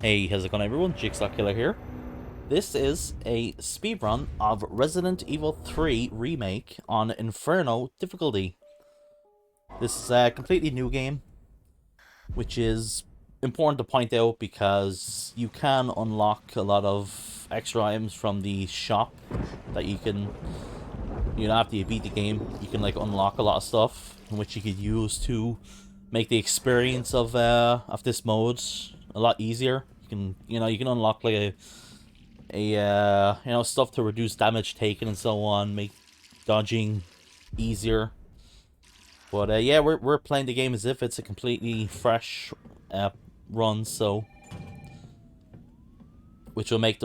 Hey, how's it going everyone? Jigsaw Killer here. This is a speedrun of Resident Evil 3 Remake on Inferno Difficulty. This is a completely new game, which is important to point out because you can unlock a lot of extra items from the shop that you don't after you beat the game, you can like unlock a lot of stuff which you could use to make the experience of this mode a lot easier. You can unlock like stuff to reduce damage taken and so on, make dodging easier. But yeah, we're playing the game as if it's a completely fresh run, so which will make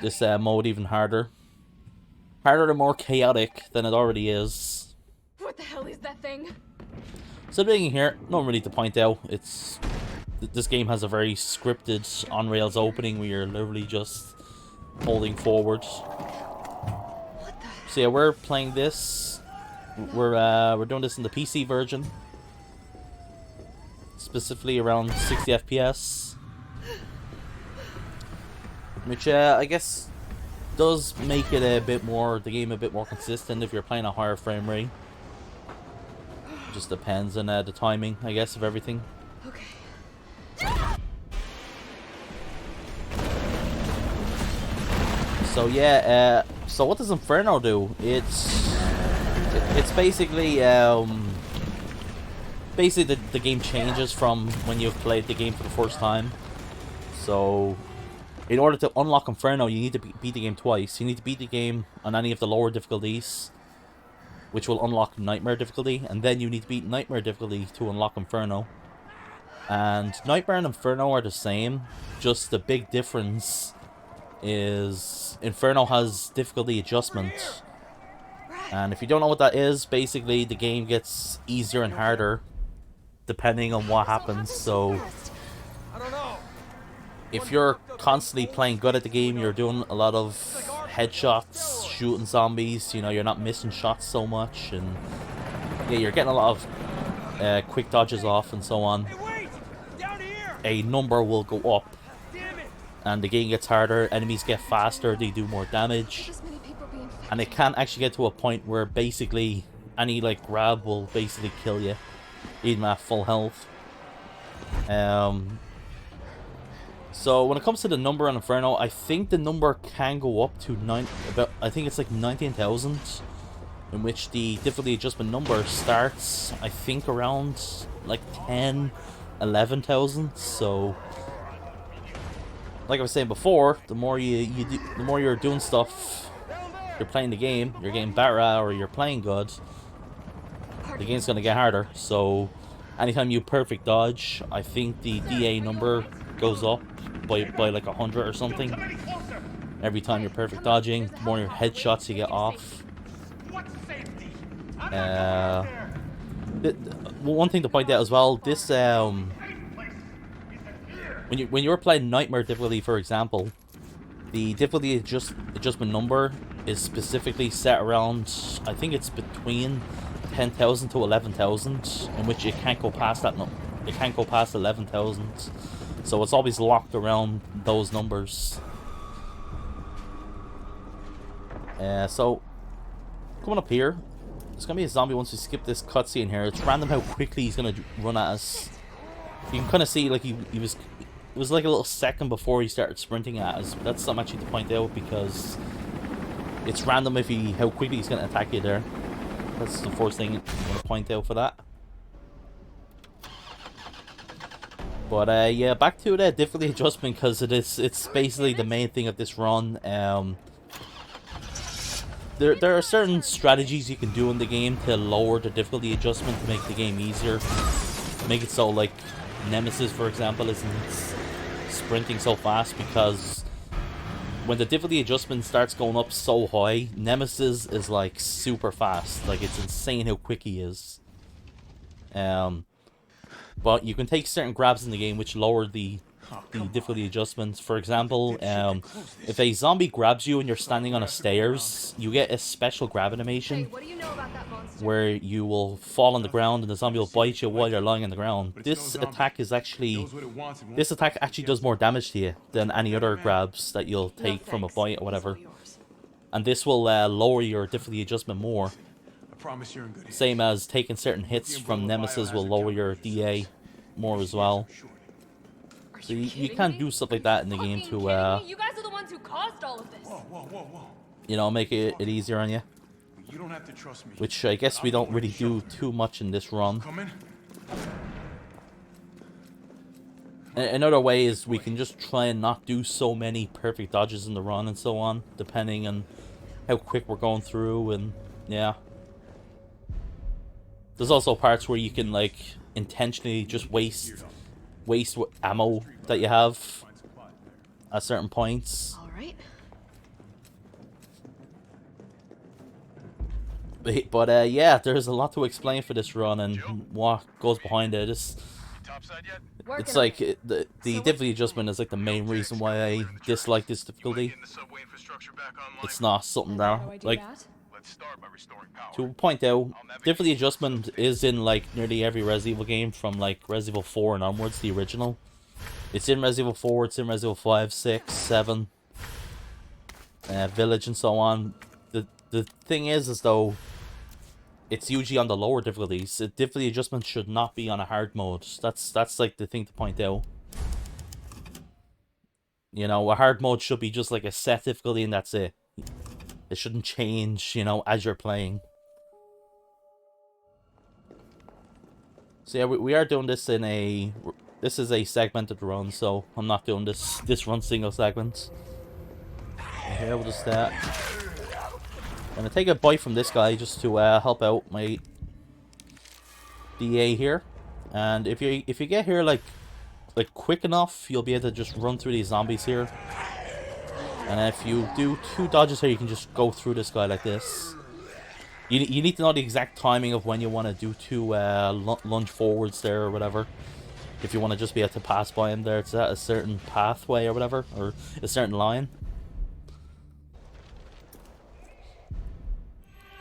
this mode even harder and more chaotic than it already is. What the hell is that thing? So being here, nothing really to point out. This game has a very scripted on-rails opening where you're literally just holding forward. So yeah, we're playing this. We're doing this in the PC version, specifically around 60 FPS, which I guess does make it the game a bit more consistent if you're playing a higher frame rate. Just depends on the timing, I guess, of everything. Okay. So yeah, so what does Inferno do? It's basically the game changes from when you've played the game for the first time. So in order to unlock Inferno, you need to beat the game twice. You need to beat the game on any of the lower difficulties, which will unlock Nightmare difficulty, and then you need to beat Nightmare difficulty to unlock Inferno. And Nightmare and Inferno are the same, just the big difference is Inferno has difficulty adjustment. And if you don't know what that is, basically the game gets easier and harder depending on what happens. So if you're constantly playing good at the game, you're doing a lot of headshots, shooting zombies, you're not missing shots so much, and yeah, you're getting a lot of quick dodges off and so on, a number will go up and the game gets harder, enemies get faster, they do more damage, and it can actually get to a point where basically any like grab will basically kill you even at full health. So when it comes to the number on Inferno, I think the number can go up to I think it's like 19,000, in which the difficulty adjustment number starts, I think, around like 11,000. So like I was saying before, the more the more you're doing stuff, you're playing the game, you're getting better at, or you're playing good, the game's gonna get harder. So anytime you perfect dodge, I think the DA number goes up by like 100 or something. Every time you're perfect dodging, the more your headshots you get off. One thing to point out as well, this when you're playing Nightmare difficulty, for example, the difficulty adjustment number is specifically set around, I think it's between 10,000 to 11,000, in which it can't go past that number. It can't go past 11,000. So it's always locked around those numbers. So coming up here, there's gonna be a zombie once we skip this cutscene here. It's random how quickly he's gonna run at us. You can kind of see like it was like a little second before he started sprinting at us. But that's something actually to point out because it's random how quickly he's gonna attack you there. That's the first thing I'm gonna point out for that. But yeah, back to the difficulty adjustment, because it's basically the main thing of this run. There are certain strategies you can do in the game to lower the difficulty adjustment to make the game easier. Make it so like Nemesis, for example, isn't sprinting so fast, because when the difficulty adjustment starts going up so high, Nemesis is like super fast. Like, it's insane how quick he is. But you can take certain grabs in the game which lower the difficulty adjustments. For example, if a zombie grabs you and you're standing on a stairs, you get a special grab Hey, animation what do you know about that monster? where you will fall on the ground and the zombie will bite you while you're lying on the ground. This attack actually does more damage to you than any other grabs that you'll No take from a thanks. bite or It's all whatever. yours. And this will lower your difficulty adjustment more. I promise you're in good hands. Same as taking certain hits from Nemesis will lower your DA more as well. Are So you you kidding can me? do stuff like that in the game Fucking to, kidding me? You guys are the ones who caused all of this. Whoa. you know, make it easier on you. You don't have to trust me. Which I guess we don't really do too much in this run. Come in. Another way is we can just try and not do so many perfect dodges in the run and so on, depending on how quick we're going through, and yeah. There's also parts where you can, like, intentionally just waste ammo that you have at certain points. All right. But yeah, there's a lot to explain for this run and what goes behind it. It's like the difficulty adjustment is like the main reason why I dislike this difficulty. It's not something that, like, to point out, difficulty adjustment is in like nearly every Resident Evil game from like Resident Evil 4 and onwards, the original. It's in Resident Evil 4, it's in Resident Evil 5, 6, 7, Village and so on. The thing is though, it's usually on the lower difficulties. The difficulty adjustment should not be on a hard mode. That's like the thing to point out. You know, a hard mode should be just like a set difficulty and that's it. It shouldn't change, you know, as you're playing. So yeah, we are doing this in a... This is a segmented run, so I'm not doing this run single segment. Here, we'll just I'm gonna take a bite from this guy just to help out my DA here. And if you get here like quick enough, you'll be able to just run through these zombies here. And if you do 2 dodges here, you can just go through this guy like this. You need to know the exact timing of when you want to do 2 lunge forwards there or whatever. If you want to just be able to pass by him there, it's at a certain pathway or whatever, or a certain line.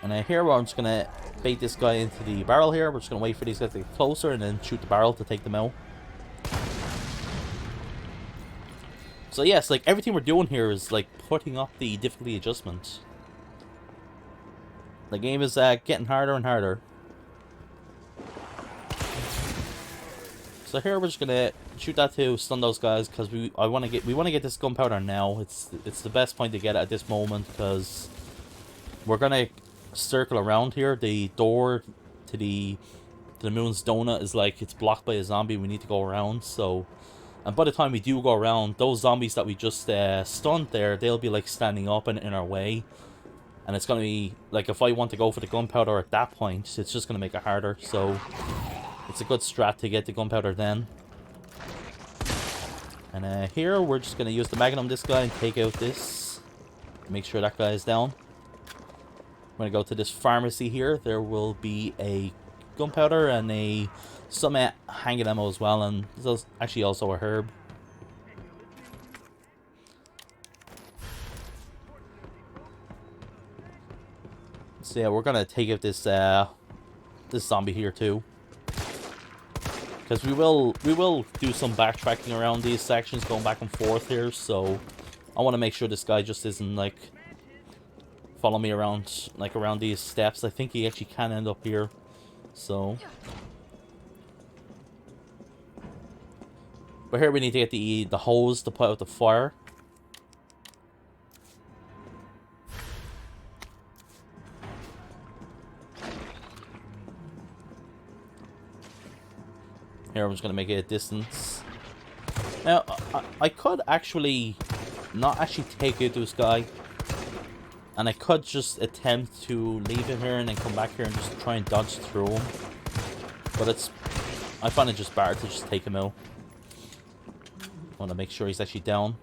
And here I'm just going to bait this guy into the barrel here. We're just going to wait for these guys to get closer and then shoot the barrel to take them out. So yes, like everything we're doing here is like putting up the difficulty adjustment. The game is getting harder and harder. So here we're just gonna shoot that to stun those guys because we want to get this gunpowder now. It's the best point to get it at this moment because we're gonna circle around here. The door to the moon's donut is like it's blocked by a zombie. We need to go around. So. And by the time we do go around, those zombies that we just stunned there, they'll be like standing up and in our way. And it's going to be, like if I want to go for the gunpowder at that point, it's just going to make it harder. So it's a good strat to get the gunpowder then. And here, we're just going to use the magnum this guy and take out this. Make sure that guy is down. I'm going to go to this pharmacy here. There will be a gunpowder and some hanging ammo as well, and there's actually also a herb. So yeah, we're gonna take out this this zombie here too, because we will do some backtracking around these sections, going back and forth here. So I want to make sure this guy just isn't like follow me around around these steps. I think he actually can end up here. So. But here we need to get the hose to put out the fire. Here I'm just going to make it a distance. Now, I could actually not actually take out this guy. And I could just attempt to leave him here and then come back here and just try and dodge through him. But I find it just better to just take him out. I want to make sure he's actually down.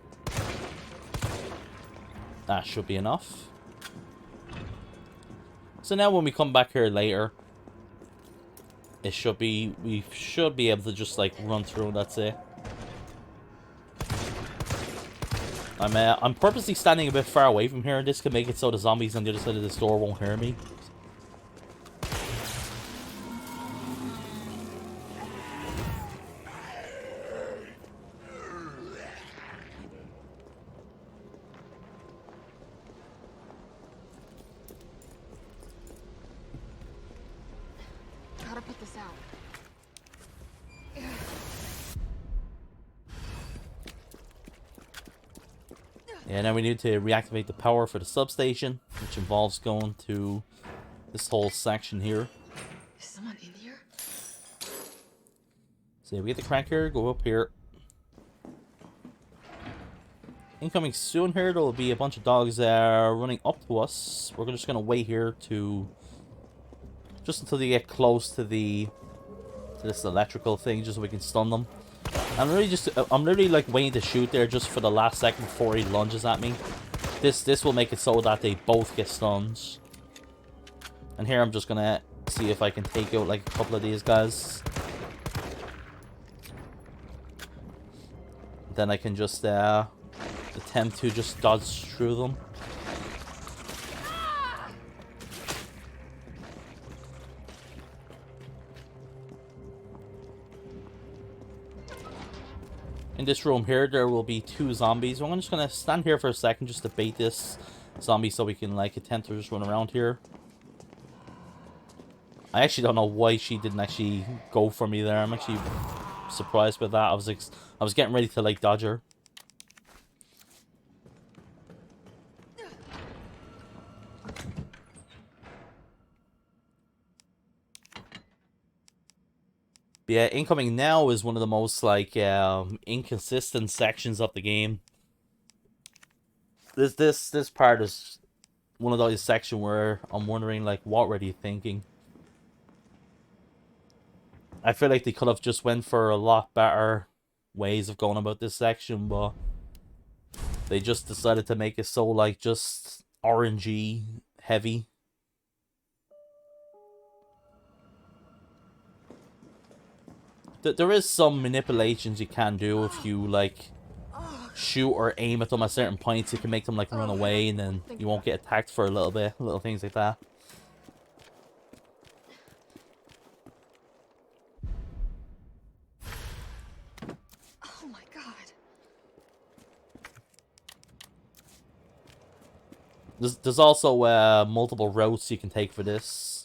That should be enough. So now when we come back here later, it should be, we should be able to just like run through and that's it. I'm purposely standing a bit far away from here. This could make it so the zombies on the other side of this door won't hear me. Gotta put this out. Yeah, now we need to reactivate the power for the substation, which involves going to this whole section here. Is someone in here? So yeah, we get the crank here, go up here. Incoming soon here, there will be a bunch of dogs running up to us. We're just gonna wait here to just until they get close to this electrical thing, just so we can stun them. I'm literally like waiting to shoot there just for the last second before he lunges at me. This will make it so that they both get stunned. And here I'm just gonna see if I can take out like a couple of these guys. Then I can just attempt to just dodge through them. In this room here, there will be 2 zombies. I'm just gonna stand here for a second just to bait this zombie so we can like attempt to just run around here. I actually don't know why she didn't actually go for me there. I'm actually surprised by that. I was getting ready to like dodge her. But yeah, incoming now is one of the most like inconsistent sections of the game. This part is one of those sections where I'm wondering like, what were they thinking? I feel like they could have just went for a lot better ways of going about this section, but they just decided to make it so like just RNG heavy. There is some manipulations you can do if you like shoot or aim at them at certain points. You can make them like run away, and then you won't get attacked for a little bit. Little things like that. Oh my god. There's also multiple routes you can take for this.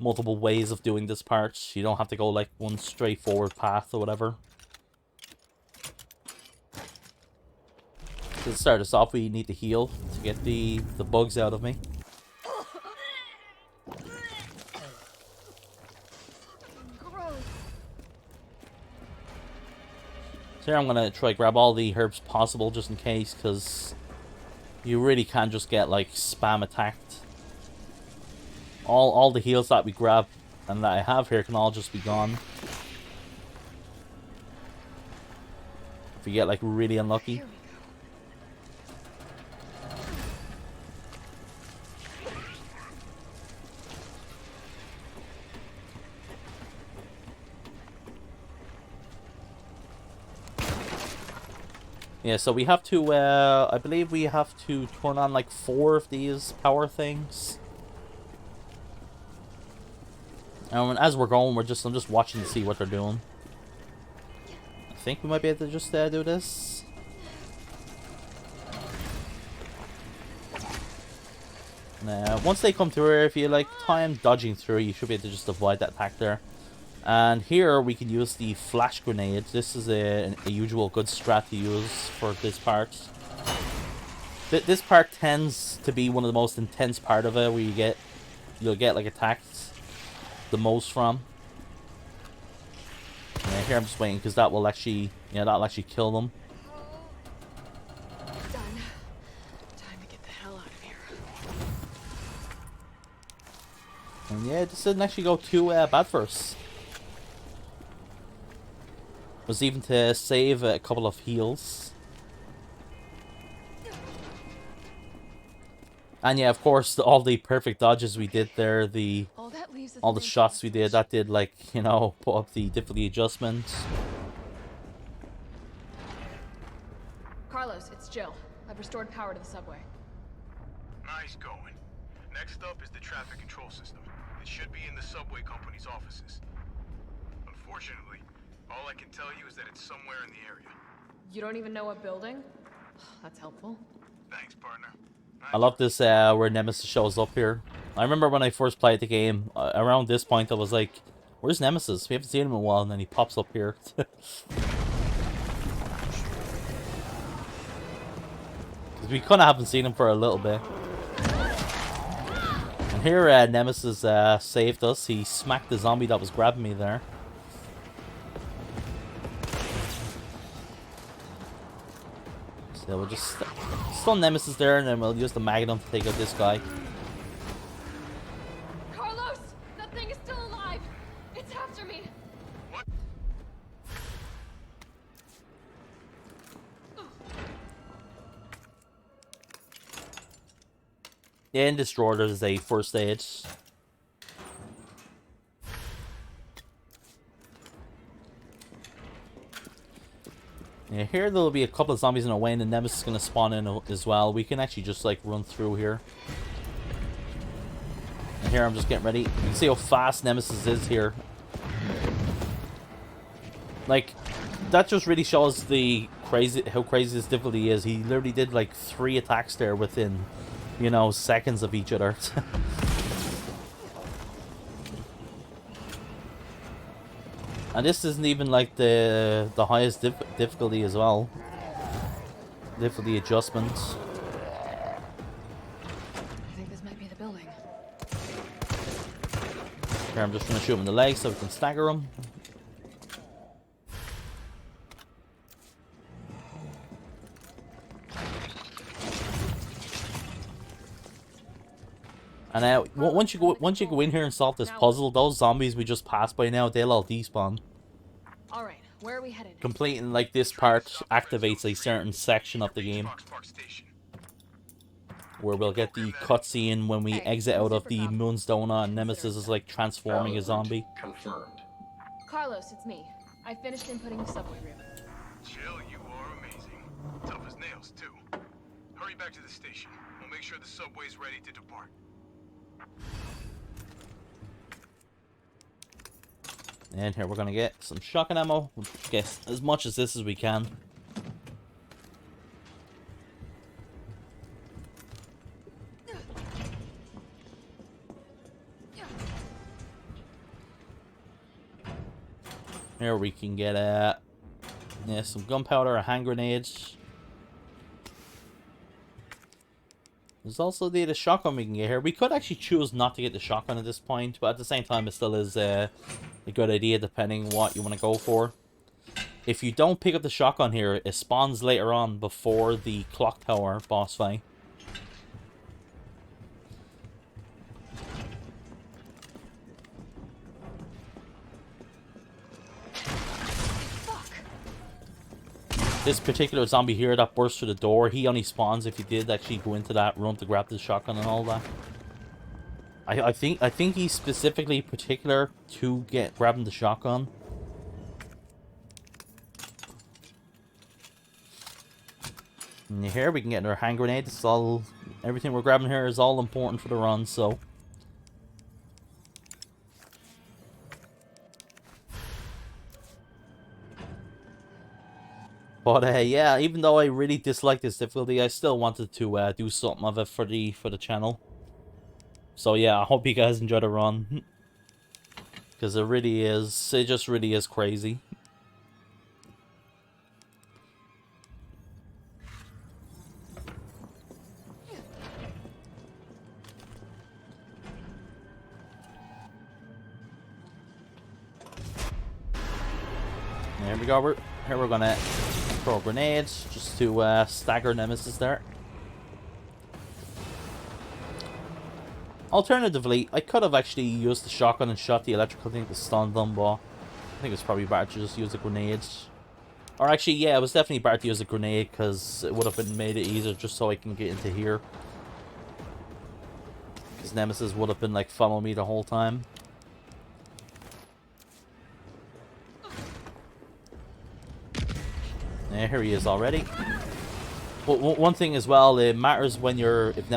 Multiple ways of doing this part. You don't have to go like one straightforward path or whatever. To start us off, we need to heal to get the bugs out of me. Gross. So here I'm gonna try to grab all the herbs possible just in case, because you really can't just get like spam attacked. All the heals that we grab and that I have here can all just be gone if you get like really unlucky. Here we go. Yeah, so we have to I believe we have to turn on like 4 of these power things. And as we're going, I'm just watching to see what they're doing. I think we might be able to just do this. Now, once they come through here, if you like time dodging through, you should be able to just avoid that attack there. And here we can use the flash grenade. This is a usual good strat to use for this part. This part tends to be one of the most intense part of it, where you'll get like attacked the most from. Yeah, here I'm just waiting because that will actually, that'll actually kill them. Done. Time to get the hell out of here. And yeah, this didn't actually go too bad for us. Was even to save a couple of heals. And yeah, of course, all the perfect dodges we did there, the all the shots we did, that did, like, you know, put up the difficulty adjustments. Carlos, it's Jill. I've restored power to the subway. Nice going. Next up is the traffic control system. It should be in the subway company's offices. Unfortunately, all I can tell you is that it's somewhere in the area. You don't even know what building? That's helpful. Thanks, partner. I love this where Nemesis shows up here. I remember when I first played the game, around this point I was like, where's Nemesis? We haven't seen him in a while, and then he pops up here. Because we kind of haven't seen him for a little bit. And here Nemesis saved us. He smacked the zombie that was grabbing me there. So we'll just stun Nemesis there, and then we'll use the Magnum to take out this guy. Carlos! That thing is still alive! It's after me! What? Yeah, in Destroyer there's a first aid. Yeah, here there'll be a couple of zombies in our way, and the Nemesis is going to spawn in as well. We can actually just, like, run through here. And here I'm just getting ready. You can see how fast Nemesis is here. Like, that just really shows how crazy this difficulty is. He literally did, like, 3 attacks there within, you know, seconds of each other. And this isn't even like the highest difficulty as well. Difficulty adjustments. I think this might be the building. Here I'm just going to shoot him in the legs so we can stagger him. And once you go in here and solve this puzzle, those zombies we just passed by now, they'll all despawn. All right, where are we headed? Completing like this part activates a certain section of the game, where we'll get the cutscene when we exit out of the Moonstone and Nemesis is like transforming a zombie. Confirmed. Carlos, it's me. I finished inputting the subway route. Jill, you are amazing. Tough as nails, too. Hurry back to the station. We'll make sure the subway's ready to depart. And here we're gonna get some shotgun ammo. We'll get as much as this as we can. Here we can get some gunpowder, a hand grenades. There's also the shotgun we can get here. We could actually choose not to get the shotgun at this point, but at the same time it still is a good idea depending on what you want to go for. If you don't pick up the shotgun here, it spawns later on before the clock tower boss fight. This particular zombie here that burst through the door, he only spawns if you did actually go into that room to grab the shotgun and all that. I think he's specifically particular to grabbing the shotgun. And here we can get our hand grenade. It's all, everything we're grabbing here is all important for the run, so. But yeah, even though I really dislike this difficulty, I still wanted to do something of it for the channel. So yeah, I hope you guys enjoy the run, because it just really is crazy. There we go. Here we're gonna throw grenades just to stagger Nemesis there. Alternatively, I could have actually used the shotgun and shot the electrical thing to stun them, but I think it's probably better to just use the grenades. Or actually, yeah, it was definitely better to use a grenade, because it would have made it easier just so I can get into here. Because Nemesis would have been like following me the whole time. Yeah, here he is already. But one thing as well, it matters when you're, if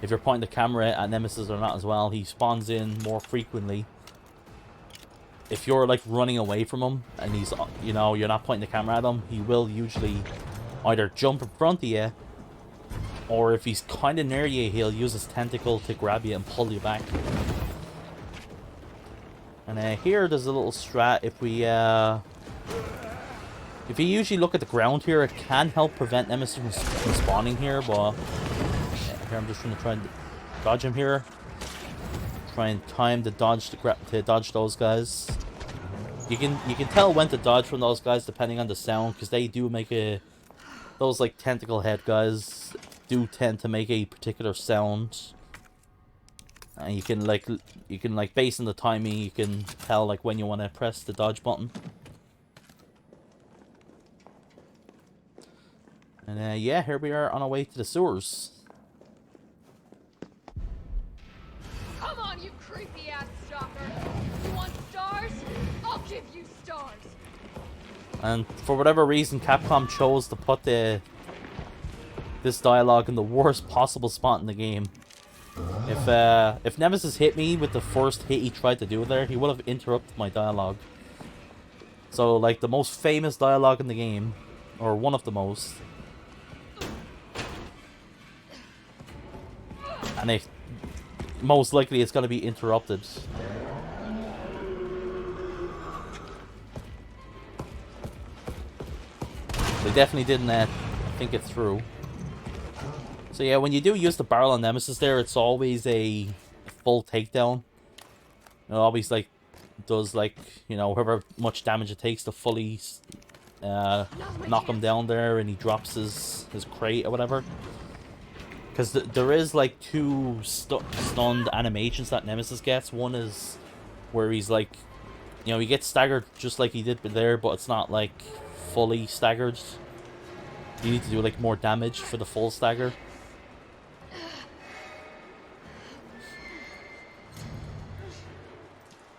you're pointing the camera at Nemesis or not as well. He spawns in more frequently. If you're like running away from him and he's, you know, you're not pointing the camera at him, he will usually either jump in front of you, or if he's kind of near you, he'll use his tentacle to grab you and pull you back. And here there's a little strat. If you usually look at the ground here, it can help prevent Nemesis from spawning here, but here I'm just going to try and dodge him here. Try and time the dodge to dodge those guys. You can tell when to dodge from those guys depending on the sound, because they do make those like tentacle head guys do tend to make a particular sound. And you can like based on the timing, you can tell like when you want to press the dodge button. And yeah, here we are on our way to the sewers. Come on, you creepy ass stalker. You want stars? I'll give you stars. And for whatever reason, Capcom chose to put this dialogue in the worst possible spot in the game. If Nemesis hit me with the first hit he tried to do there, he would have interrupted my dialogue. So, like, the most famous dialogue in the game, or one of the most, and most likely it's going to be interrupted. They definitely didn't think it through. So yeah, when you do use the barrel on Nemesis there, it's always a full takedown. It always like does like, you know, however much damage it takes to fully knock him down there, and he drops his crate or whatever. Because there is like two stunned animations that Nemesis gets. One is where he's like, you know, he gets staggered just like he did there, but it's not like fully staggered. You need to do like more damage for the full stagger.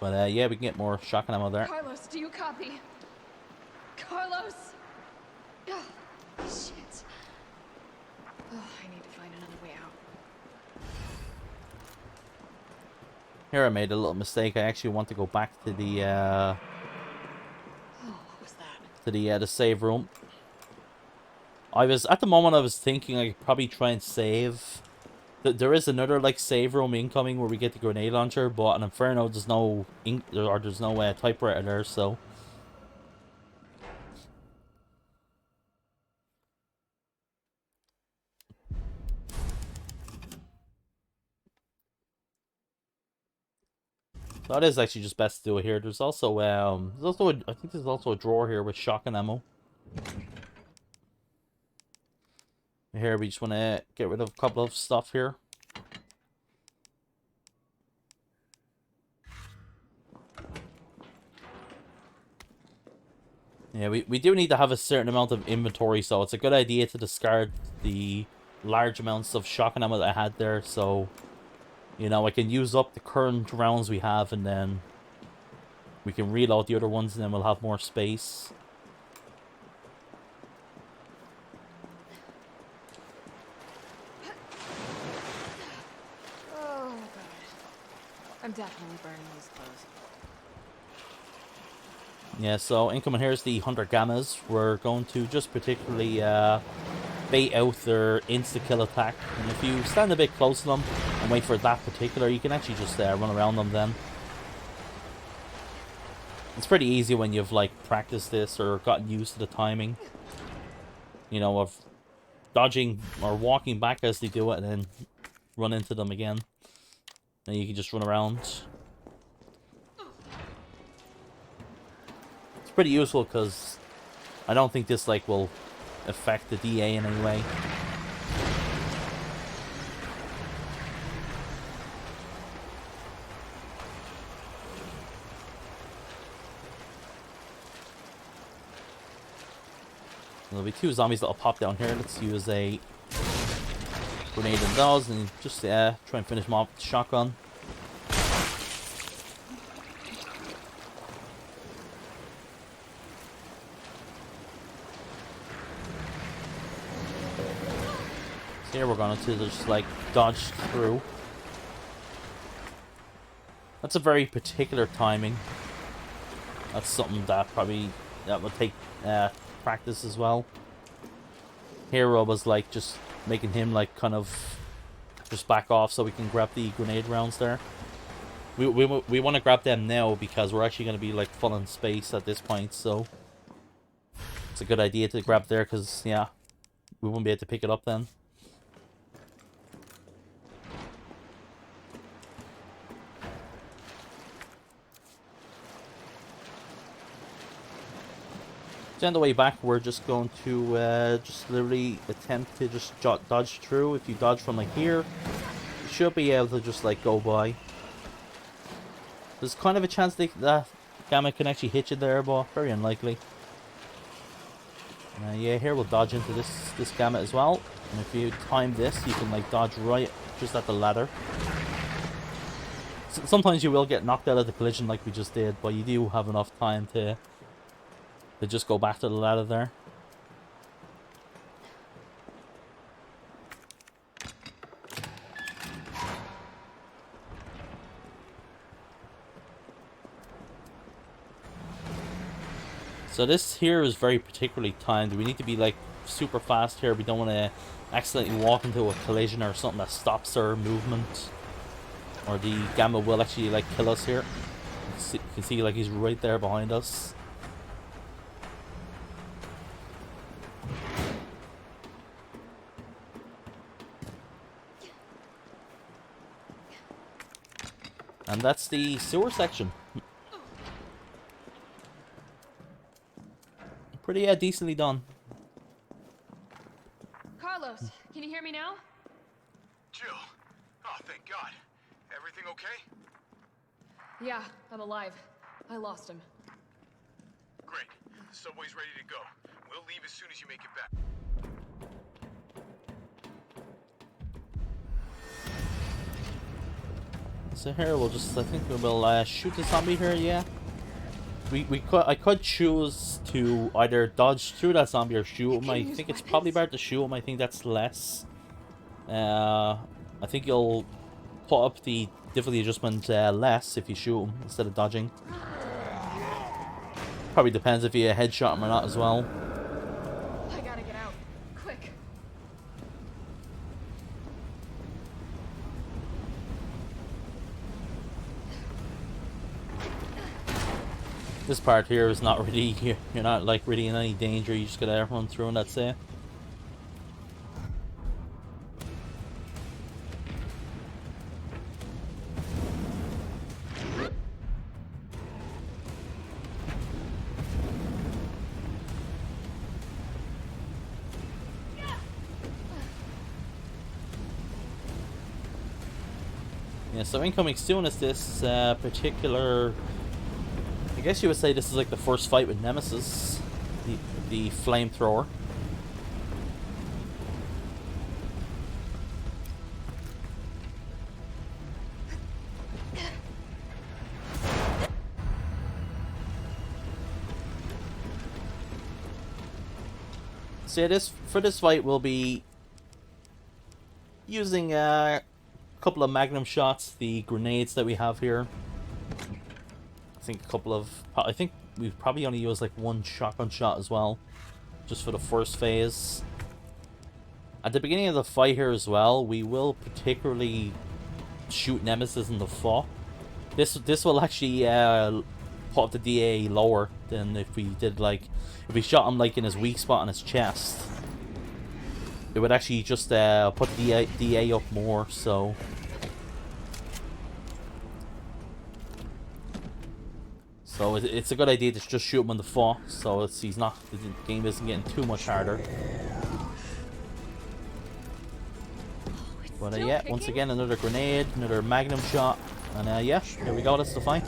But yeah, we can get more shotgun ammo there. Carlos, do you copy? Carlos! Oh, shit. Oh, I need to find another way out. Here I made a little mistake. I actually want to go back to the Oh, what was that? to the save room. At the moment I was thinking I could probably try and save. There is another like save room incoming where we get the grenade launcher, but on Inferno there's no there's no typewriter there, so. So it is actually just best to do it here. There's also I think there's also a drawer here with shotgun ammo. Here we just want to get rid of a couple of stuff here. Yeah, we do need to have a certain amount of inventory, so it's a good idea to discard the large amounts of shotgun ammo that I had there, so, you know, I can use up the current rounds we have, and then we can reload the other ones, and then we'll have more space. Oh, God. I'm definitely burning these clothes. Yeah, so incoming here is the Hunter Gammas. We're going to just particularly bait out their insta-kill attack. And if you stand a bit close to them and wait for that particular, you can actually just run around them then. It's pretty easy when you've like practiced this or gotten used to the timing. You know, of dodging or walking back as they do it and then run into them again. And you can just run around. Pretty useful because I don't think this like will affect the DA in any way. There'll be two zombies that'll pop down here. Let's use a grenade in those and just try and finish them off with the shotgun. Here we're going to just like dodge through. That's a very particular timing. That's something that probably will take practice as well. Hero was like just making him like kind of just back off so we can grab the grenade rounds there. We want to grab them now because we're actually going to be like full in space at this point, so it's a good idea to grab there because yeah, we won't be able to pick it up then. So on the way back, we're just going to just literally attempt to just dodge through. If you dodge from like here, you should be able to just like go by. There's kind of a chance that Gamma can actually hit you there, but very unlikely. Yeah, here we'll dodge into this Gamma as well. And if you time this, you can like dodge right just at the ladder. Sometimes you will get knocked out of the collision like we just did, but you do have enough time to just go back to the ladder there. So this here is very particularly timed. We need to be like super fast here. We don't want to accidentally walk into a collision or something that stops our movement. Or the Gamma will actually like kill us here. You can see like he's right there behind us. And that's the sewer section. Pretty decently done. Carlos, can you hear me now? Jill. Oh, thank God. Everything okay? Yeah, I'm alive. I lost him. Great. The subway's ready to go. We'll leave as soon as you make it back. So here we'll just, I think we'll shoot the zombie here, yeah. I could choose to either dodge through that zombie or shoot him. I think it's probably better to shoot him. I think that's less. I think you'll put up the difficulty adjustment less if you shoot him instead of dodging. Probably depends if you headshot him or not as well. I gotta get out. Quick. This part here is not really, you're not like really in any danger. You just gotta run through and that's it. Yeah, so incoming soon is this particular, I guess you would say this is like the first fight with Nemesis, the Flamethrower. So yeah, for this fight we'll be using a couple of magnum shots, the grenades that we have here. I think we've probably only used like one shotgun shot as well, just for the first phase. At the beginning of the fight here as well, we will particularly shoot Nemesis in the foot. This will actually put the DA lower than if we did like, if we shot him like in his weak spot on his chest. It would actually just put DA up more, so. So it's a good idea to just shoot him in the foot, so the game isn't getting too much harder. But yeah, once again another grenade, another magnum shot, and yeah, here we go. That's the fight.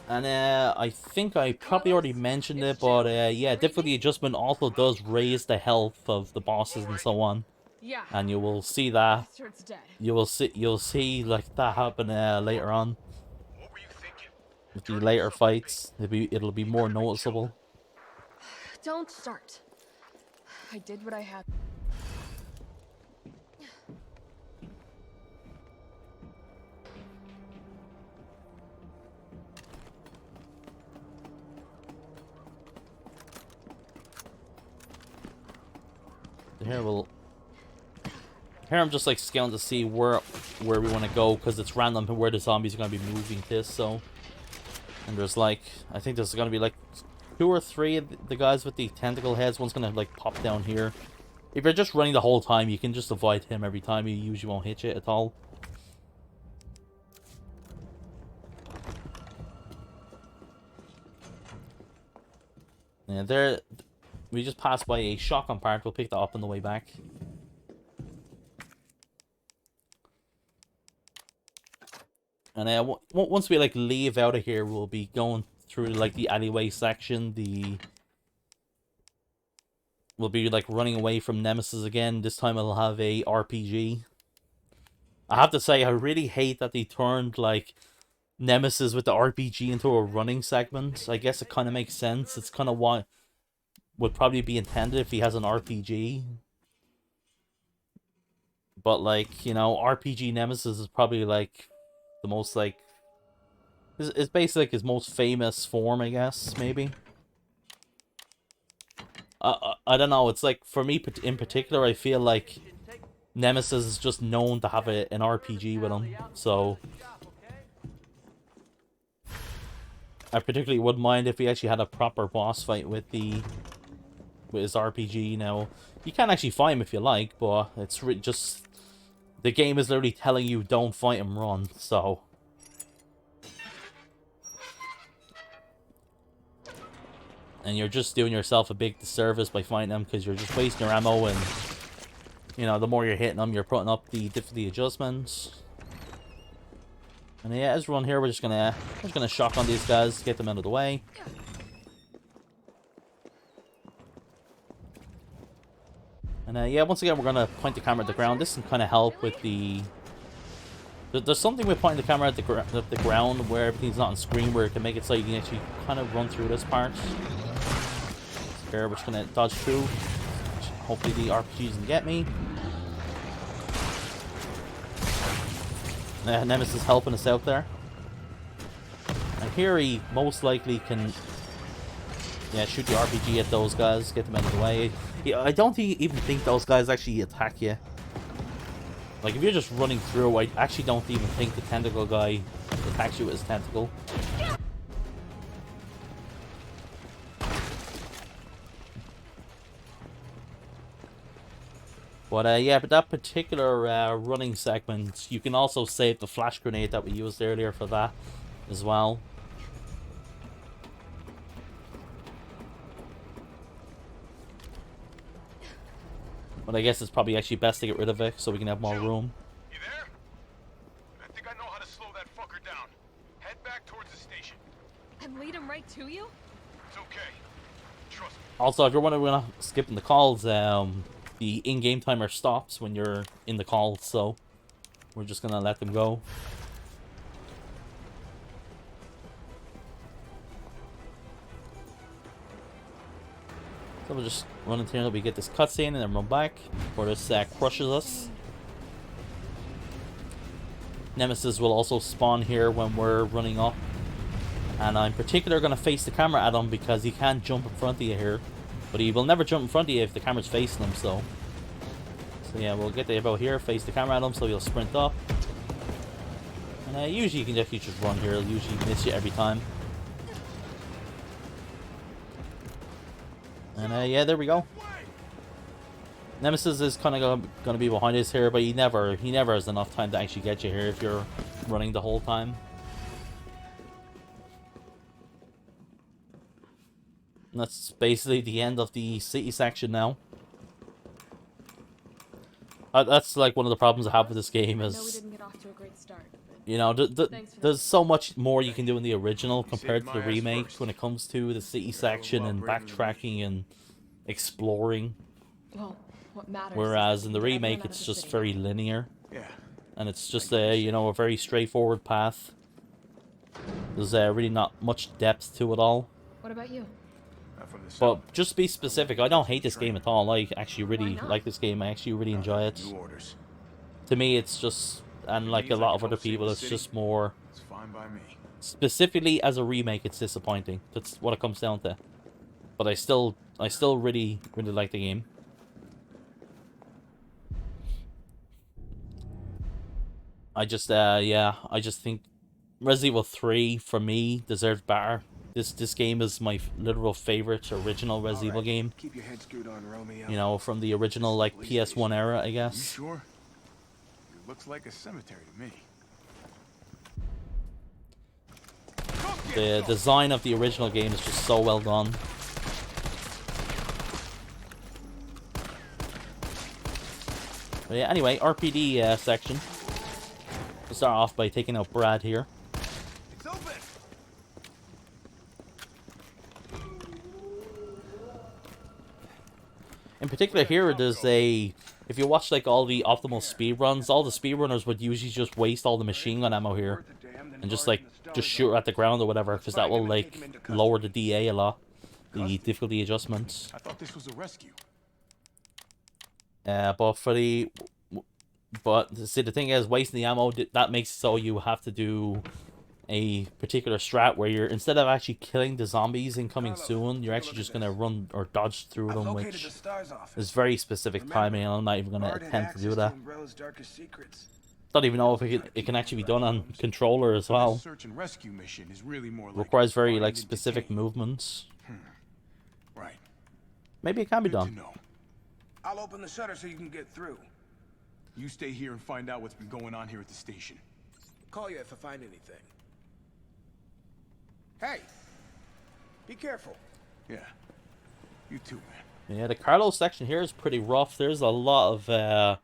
And I think I probably already mentioned it, but yeah, difficulty adjustment also does raise the health of the bosses and so on. Yeah. And you will see that. Bastard's dead. You'll see like that happen later on. What were you thinking? with the later fights, it'll be more noticeable. Don't start. I did what I had. Here I'm just like scaling to see where we want to go, because it's random where the zombies are going to be moving to. So, and there's like, I think there's going to be like 2 or 3 of the guys with the tentacle heads. One's going to like pop down here. If you're just running the whole time, you can just avoid him every time. He usually won't hit you at all. And there, we just passed by a shotgun part. We'll pick that up on the way back. And once we like leave out of here, we'll be going through like the alleyway section. We'll be like running away from Nemesis again. This time it'll have a RPG. I have to say, I really hate that they turned like Nemesis with the RPG into a running segment. I guess it kind of makes sense. It's kind of what would probably be intended if he has an RPG. But like, you know, RPG Nemesis is probably like the most like... It's basically like his most famous form, I guess, maybe. I don't know, it's like, for me in particular, I feel like Nemesis is just known to have an RPG with him, so... I particularly wouldn't mind if he actually had a proper boss fight with his RPG. Now, you can actually fight him if you like, but it's just... The game is literally telling you don't fight him, run, so... And you're just doing yourself a big disservice by fighting them, because you're just wasting your ammo, and... You know, the more you're hitting them, you're putting up the difficulty adjustments. And yeah, as we're on here, we're just gonna shotgun these guys, get them out of the way. And yeah, once again, we're gonna point the camera at the ground. This can kind of help with the... There's something with pointing the camera at the ground where everything's not on screen, where it can make it so you can actually kind of run through this part. So here, we're just gonna dodge through. Hopefully the RPG doesn't get me. Nemesis helping us out there. And here he most likely can... Yeah, shoot the RPG at those guys, get them out of the way. Yeah, I don't even think those guys actually attack you. Like, if you're just running through, I actually don't even think the tentacle guy attacks you with his tentacle. But yeah, but that particular running segment, you can also save the flash grenade that we used earlier for that as well. But I guess it's probably actually best to get rid of it so we can have more room. You there? I think I know how to slow that fucker down. Head back towards the station. And lead him right to you? It's okay. Trust me. Also, if you're wondering, we're not skipping the calls, the in-game timer stops when you're in the call, so we're just gonna let them go. So we'll just run into here until we get this cutscene and then run back before this crushes us. Nemesis will also spawn here when we're running up. And I'm particularly going to face the camera at him because he can't jump in front of you here. But he will never jump in front of you if the camera's facing him, so... So yeah, we'll get about here, face the camera at him so he'll sprint up. And usually you can definitely just run here, he'll usually miss you every time. And yeah, there we go. Nemesis is kind of going to be behind us here, but he never has enough time to actually get you here if you're running the whole time. And that's basically the end of the city section now. That's like one of the problems I have with this game is... I know we didn't get off to a great start, but you know, there's so much more you can do in the original compared to the remake when it comes to the city section and backtracking and exploring. well, what matters? Whereas in the is we get remake, everyone out it's of the just city. very linear. Yeah. And it's just a, you know, a very straightforward path. There's really not much depth to it all. What about you? From the south. But just to be specific, I don't hate this game at all. I actually really not? like this game. I actually really enjoy it. New orders. To me, it's just, and like a Means I lot can of other help save people, the it's city. just more, It's fine by me. specifically as a remake, it's disappointing. That's what it comes down to. But I still really like the game. I just think Resident Evil 3 for me deserves better. This game is my literal favorite original Resident Evil game. Keep your head screwed on, Romeo. You know, from the original like PS1 era, I You guess. sure? It looks like a cemetery to me. The design of the original game is just so well done. But yeah, anyway, RPD section. We'll start off by taking out Brad here. It's open. In particular here, there's a... If you watch like all the optimal speedruns, all the speedrunners would usually just waste all the machine gun ammo here. And just like, just shoot at the ground or whatever, because that will like lower the DA a lot. The difficulty adjustments. I thought this was a rescue. But for the... But, see, the thing is, wasting the ammo, that makes it so you have to do a particular strat where you're, instead of actually killing the zombies incoming soon, you're actually just going to run or dodge through them, which is very specific timing, and I'm not even going to attempt to do that. Don't even know if it can actually be done on controller as well. Search and rescue mission is really more like Requires very, find like, and specific detain. movements. Right. Maybe it can be Good to done. know. I'll open the shutter so you can get through. You stay here and find out what's been going on here at the station. Call you if I find anything. Hey! Be careful. Yeah. You too, man. Yeah, the Carlos section here is pretty rough. There's a lot of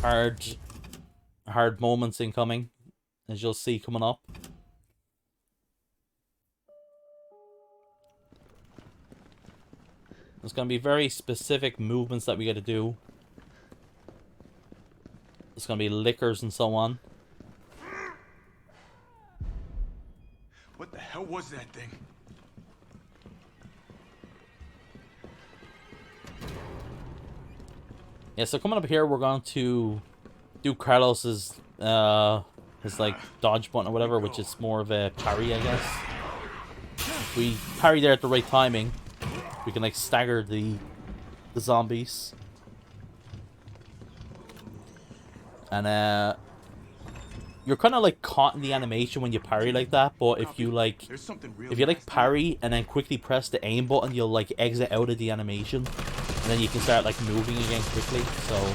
hard moments incoming, as you'll see coming up. There's going to be very specific movements that we got to do. There's going to be lickers and so on. What the hell was that thing? Yeah, so coming up here, we're going to do Carlos's his like dodge button or whatever, which is more of a parry, I guess. If we parry there at the right timing, we can like stagger the zombies. And you're kind of like caught in the animation when you parry like that, but if you like There's something real if you like nasty. parry and then quickly press the aim button, you'll like exit out of the animation, and then you can start like moving again quickly. So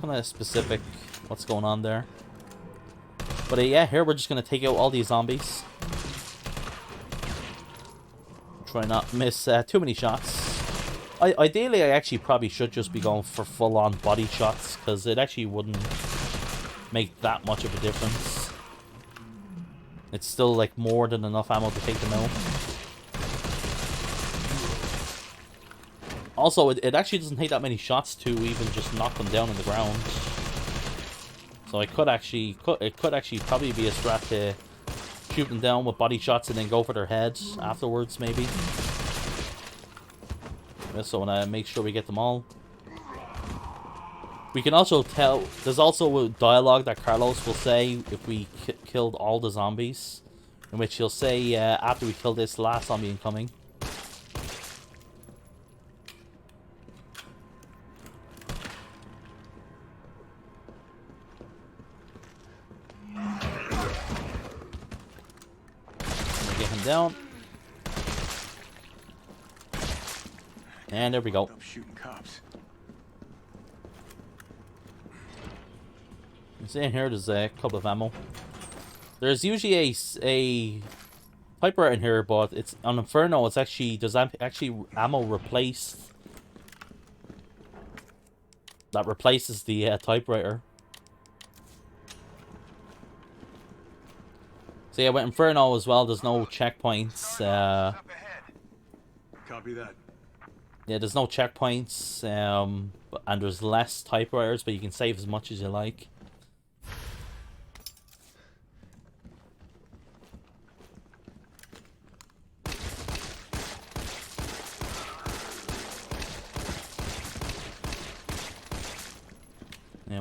kind of specific what's going on there. But yeah, here we're just gonna take out all these zombies. Try not miss too many shots. Ideally, I actually probably should just be going for full-on body shots, because it actually wouldn't make that much of a difference. It's still like more than enough ammo to take them out. Also, it actually doesn't take that many shots to even just knock them down on the ground. So it could actually probably be a strat to shoot them down with body shots and then go for their heads afterwards, maybe. So I want to make sure we get them all. We can also tell, there's also a dialogue that Carlos will say if we killed all the zombies, in which he'll say, after we kill this last zombie incoming. Get him down. And there we go. Stop shooting cops. See in here, there's a couple of ammo. There's usually a typewriter in here, but it's on Inferno. It's actually actually ammo replaced. That replaces the typewriter. So yeah, with Inferno as well, there's no checkpoints. Up ahead. Copy that. Yeah, there's no checkpoints, and there's less typewriters, but you can save as much as you like.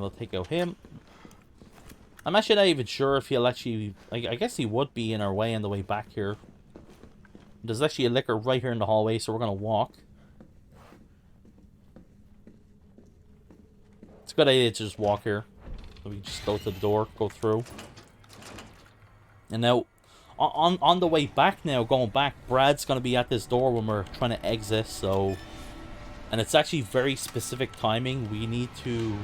we'll take out him. I'm actually not even sure if he'll actually... I guess he would be in our way on the way back here. There's actually a liquor right here in the hallway, so we're going to walk. It's a good idea to just walk here. So we just go to the door, go through. And now, on the way back now, going back, Brad's going to be at this door when we're trying to exit, so... And it's actually very specific timing. We need to...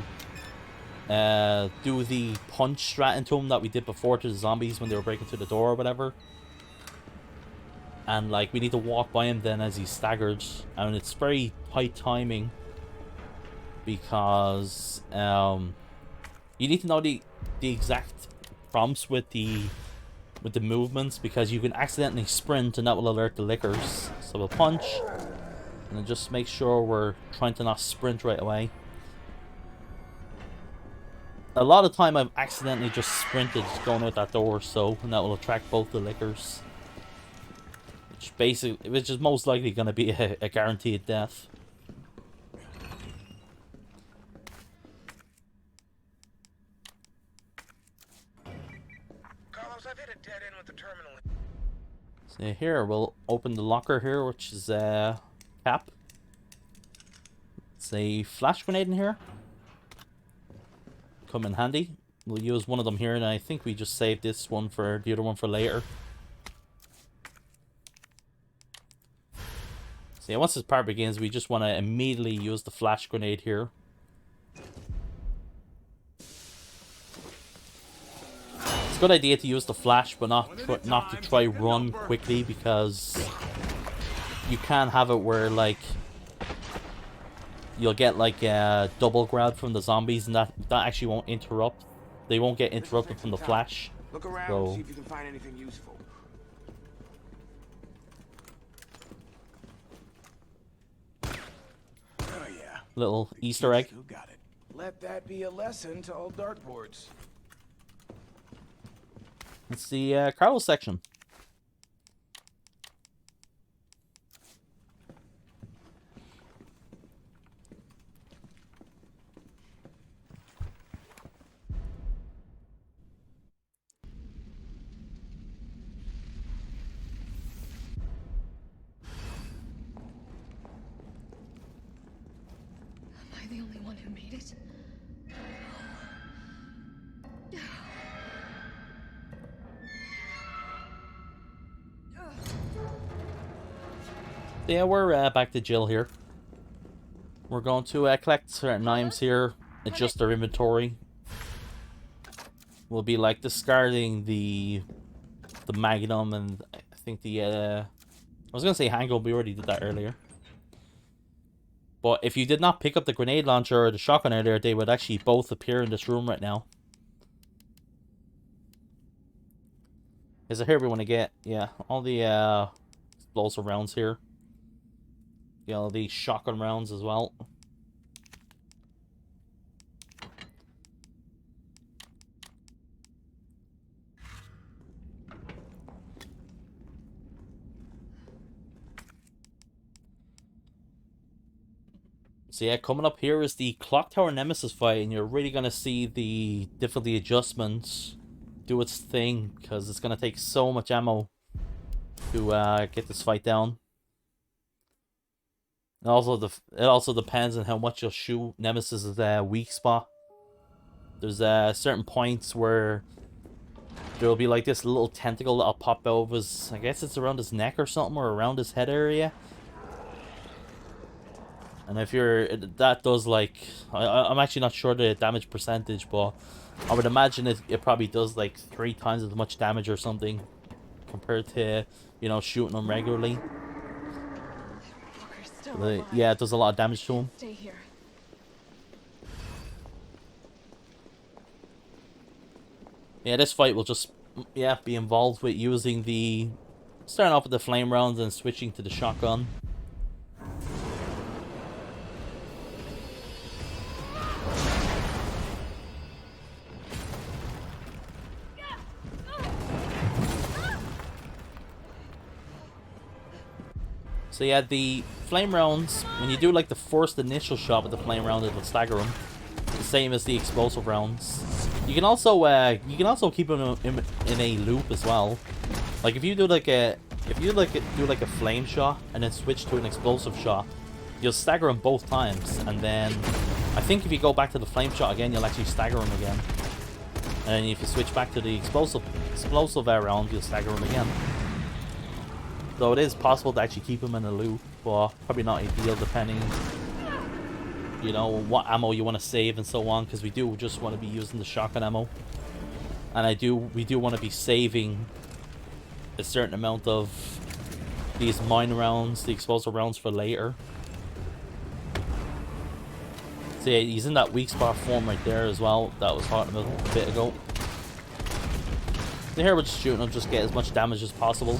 do the punch strat into him that we did before to the zombies when they were breaking through the door or whatever. And like we need to walk by him then as he staggers, and it's very tight timing because you need to know the exact prompts with the movements, because you can accidentally sprint and that will alert the lickers. So we'll punch and then just make sure we're trying to not sprint right away. A lot of time I've accidentally just sprinted going out that door, so, and that will attract both the lickers. Which is most likely going to be a guaranteed death. Carlos, I've hit a dead end with the terminal. So here, we'll open the locker here, which is Cap. It's a flash grenade in here. Come in handy. We'll use one of them here, and I think we just saved this one for the other one for later. So yeah, once this part begins, we just want to immediately use the flash grenade here. It's a good idea to use the flash, but not to try run quickly, because you can have it where like you'll get like double grab from the zombies, and that actually won't interrupt. They won't get interrupted from the flash. Look around So, and see if you can find anything useful. Oh yeah. little Easter egg. Who got it? Let that be a lesson to all dartboards. It's the Carlos section. Am I the only one who made it? Yeah, we're back to Jill here. We're going to collect certain items here, adjust our inventory. We'll be like discarding the Magnum and I think the I was gonna say handgun, we already did that earlier. But if you did not pick up the grenade launcher or the shotgun earlier, they would actually both appear in this room right now. Is it here we want to get? Yeah, all the explosive rounds here. You know, the shotgun rounds as well. So yeah, coming up here is the Clock Tower Nemesis fight, and you're really going to see the difficulty adjustments do its thing, because it's going to take so much ammo to get this fight down. And also, it also depends on how much you'll shoot Nemesis's weak spot. There's certain points where there'll be like this little tentacle that'll pop out of his, I guess it's around his neck or something, or around his head area. And if that does like, I'm actually not sure the damage percentage, but I would imagine it probably does like 3 times as much damage or something compared to, you know, shooting them regularly. Yeah, it does a lot of damage to him. Stay here. Yeah, this fight will just, yeah, be involved with using the, starting off with the flame rounds and switching to the shotgun. So yeah, the flame rounds, when you do like the first initial shot with the flame round, it'll stagger him. The same as the explosive rounds. You can also keep them in a loop as well. Like if you do like a flame shot and then switch to an explosive shot, you'll stagger them both times, and then I think if you go back to the flame shot again, you'll actually stagger them again. And if you switch back to the explosive round, you'll stagger them again. So it is possible to actually keep them in a loop, but probably not ideal depending, you know, what ammo you want to save and so on, because we do just want to be using the shotgun ammo. And we do want to be saving a certain amount of these mine rounds, the explosive rounds, for later. So yeah, he's in that weak spot form right there as well, that I was talking about a bit ago. So here we're just shooting him, just get as much damage as possible.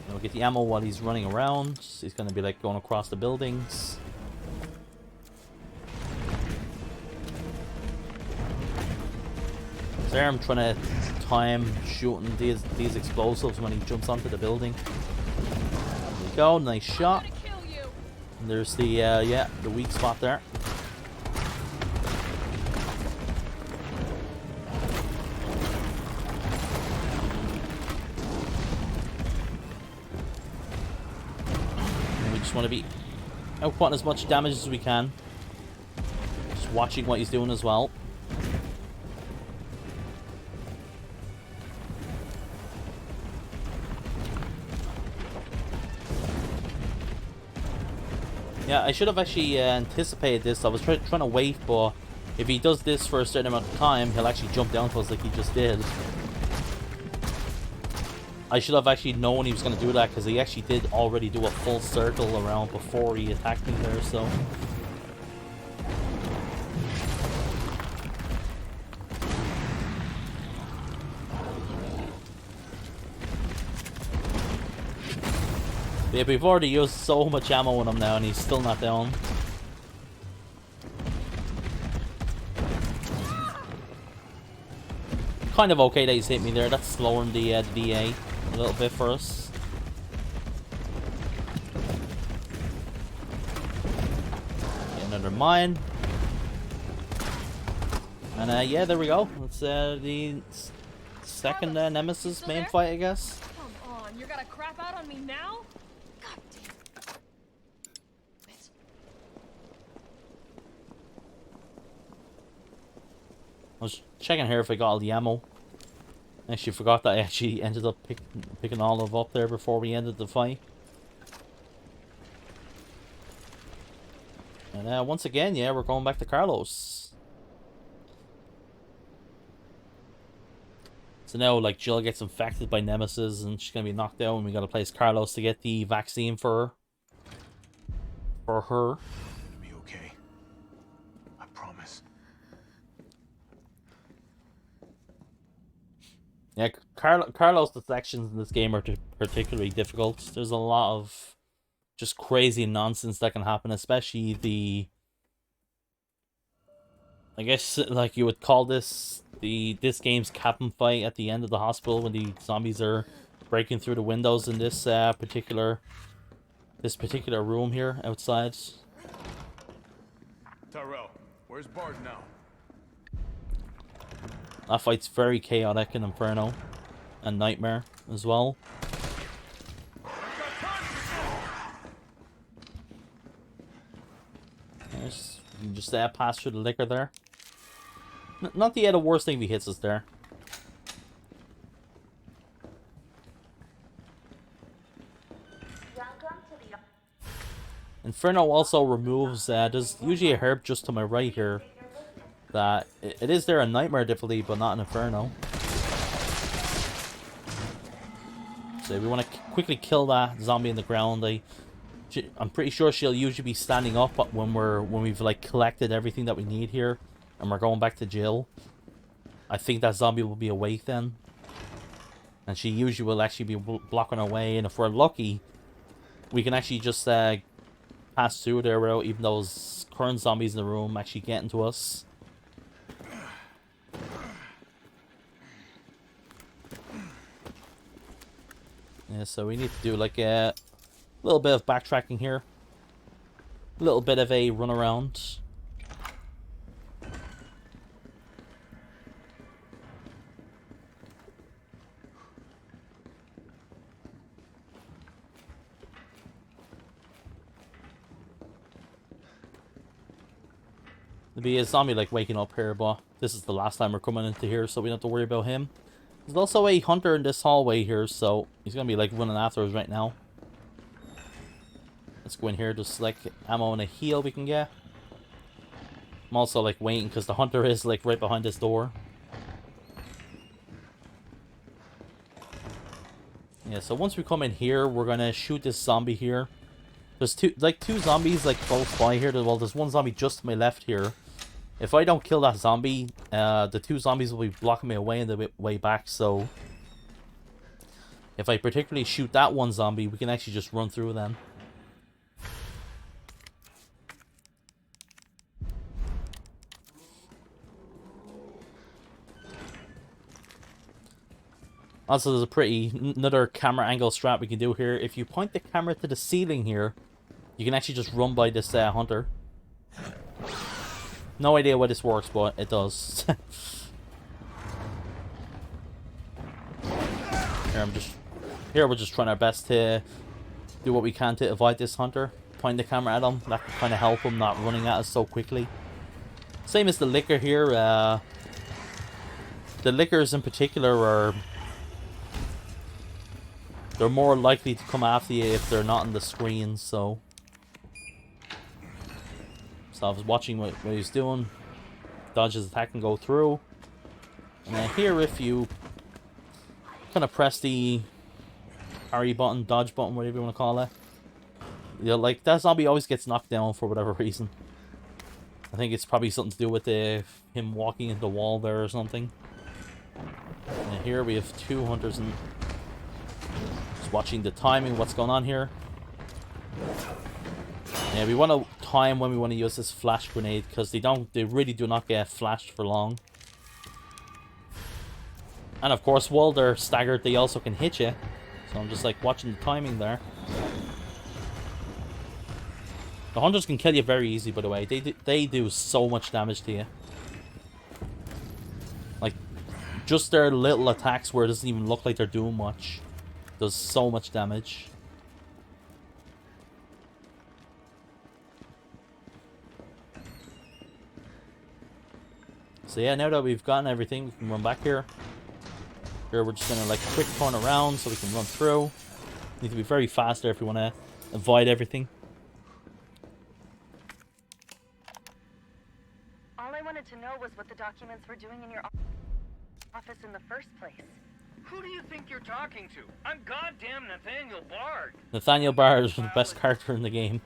We'll get the ammo while he's running around. He's going to be like going across the buildings. So there I'm trying to time shooting these explosives when he jumps onto the building. There you go, nice shot. And there's the yeah, the weak spot there. Want to be outputting as much damage as we can. Just watching what he's doing as well. Yeah, I should have actually anticipated this. I was trying to wait, but if he does this for a certain amount of time, he'll actually jump down to us like he just did. I should have actually known he was going to do that, because he actually did already do a full circle around before he attacked me there, so... Yeah, we've already used so much ammo on him now, and he's still not down. Kind of okay that he's hit me there. That's slowing the DA a little bit for us. Get another mine. And yeah, there we go. That's the second Nemesis main fight, I guess. Come on, you're gonna crap out on me now? God damn. I was checking here if I got all the ammo. I actually forgot that I actually ended up picking all of up there before we ended the fight. And once again, yeah, we're going back to Carlos. So now, like, Jill gets infected by Nemesis and she's gonna be knocked out, and we gotta place Carlos to get the vaccine for her. It'll be okay. I promise. Yeah, Carlos' sections in this game are particularly difficult. There's a lot of just crazy nonsense that can happen, especially I guess, like, you would call this this game's Capcom fight at the end of the hospital when the zombies are breaking through the windows in this particular room here outside. Tyrell, where's Bard now? That fight's very chaotic in Inferno and Nightmare as well. You can just pass through the liquor there. Not the worst thing if he hits us there. Inferno also removes, there's usually a herb just to my right here. That it is there in Nightmare difficulty, but not in Inferno. So we want to quickly kill that zombie in the ground. I'm pretty sure she'll usually be standing up when we've like collected everything that we need here, and we're going back to Jill. I think that zombie will be awake then, and she usually will actually be blocking our way. And if we're lucky, we can actually just pass through there without even those current zombies in the room actually getting to us. Yeah, so we need to do like a little bit of backtracking here. A little bit of a run around. There'll be a zombie like waking up here, but this is the last time we're coming into here, so we don't have to worry about him. There's also a hunter in this hallway here, so he's gonna be like running after us right now. Let's go in here, just like ammo and a heal we can get. I'm also like waiting because the hunter is like right behind this door. Yeah, so once we come in here, we're gonna shoot this zombie here. There's two zombies like close by here. Well, there's one zombie just to my left here. If I don't kill that zombie, the two zombies will be blocking me away on the way back, so if I particularly shoot that one zombie, we can actually just run through them. Also, there's another camera angle strat we can do here. If you point the camera to the ceiling here, you can actually just run by this hunter. No idea why this works, but it does. Here we're just trying our best to do what we can to avoid this hunter. Point the camera at him. That can kind of help him not running at us so quickly. Same as the liquor here. The liquors in particular they're more likely to come after you if they're not on the screen, so I was watching what he was doing. Dodge his attack and go through. And then here, if you kind of press the RE button, dodge button, whatever you want to call it, you know, like that zombie always gets knocked down for whatever reason. I think it's probably something to do with him walking into the wall there or something. And here we have two hunters and just watching the timing, what's going on here. Yeah, we want to time when we want to use this flash grenade because they really do not get flashed for long. And of course, while they're staggered, they also can hit you. So I'm just like watching the timing there. The hunters can kill you very easy, by the way. They do so much damage to you. Like, just their little attacks where it doesn't even look like they're doing much does so much damage. So yeah, now that we've gotten everything, we can run back here. Here we're just gonna like quick turn around so we can run through. Need to be very fast there if we want to avoid everything. All I wanted to know was what the documents were doing in your office in the first place. Who do you think you're talking to? I'm goddamn Nathaniel Bard. Nathaniel Bard is the best character in the game.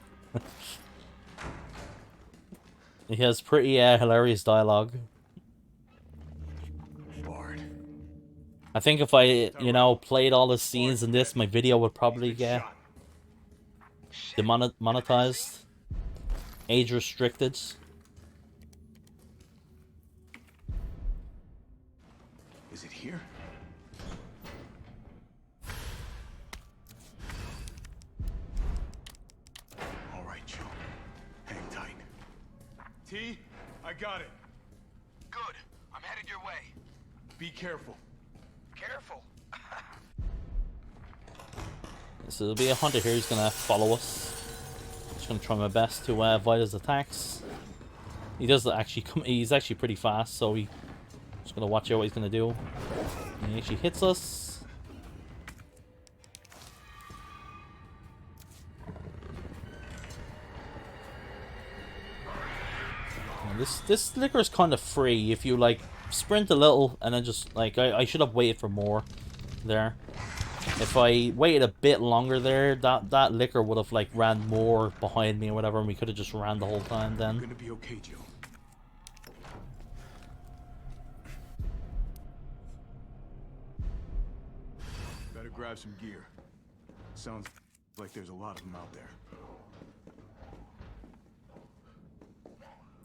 He has pretty hilarious dialogue. I think if I, played all the scenes in this, my video would probably get demonetized, age restricted. Is it here? All right, Joe. Hang tight. T, I got it. Good. I'm headed your way. Be careful. Careful. So there'll be a hunter here who's gonna follow us. Just gonna try my best to avoid his attacks. He does actually come. He's actually pretty fast, so we just gonna watch out what he's gonna do. And he actually hits us. And this liquor is kind of free if you like sprint a little and then just like I should have waited for more there. If I waited a bit longer there, that liquor would have like ran more behind me or whatever, and we could have just ran the whole time then. Gonna be okay, Joe. Better grab some gear. Sounds like there's a lot of them out there.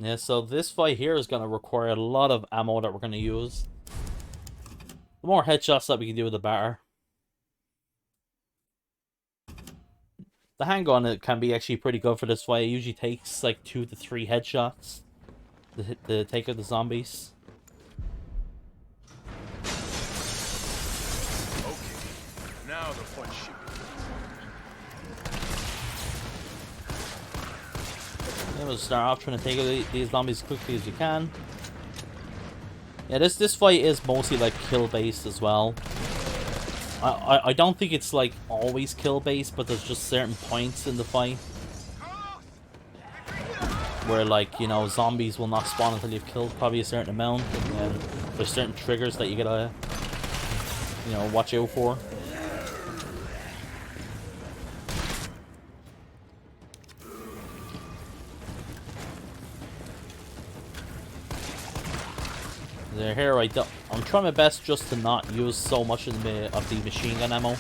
Yeah, so this fight here is going to require a lot of ammo that we're going to use. The more headshots that we can do, the better. The handgun, it can be actually pretty good for this fight. It usually takes like 2 to 3 headshots to take out the zombies. Okay, now the fun shit. Yeah, we'll start off trying to take out these zombies as quickly as you can. Yeah, this fight is mostly like kill based as well. I don't think it's like always kill based, but there's just certain points in the fight where, like, you know, zombies will not spawn until you've killed probably a certain amount, and then there's certain triggers that you gotta, you know, watch out for. Here, I'm trying my best just to not use so much of the machine gun ammo,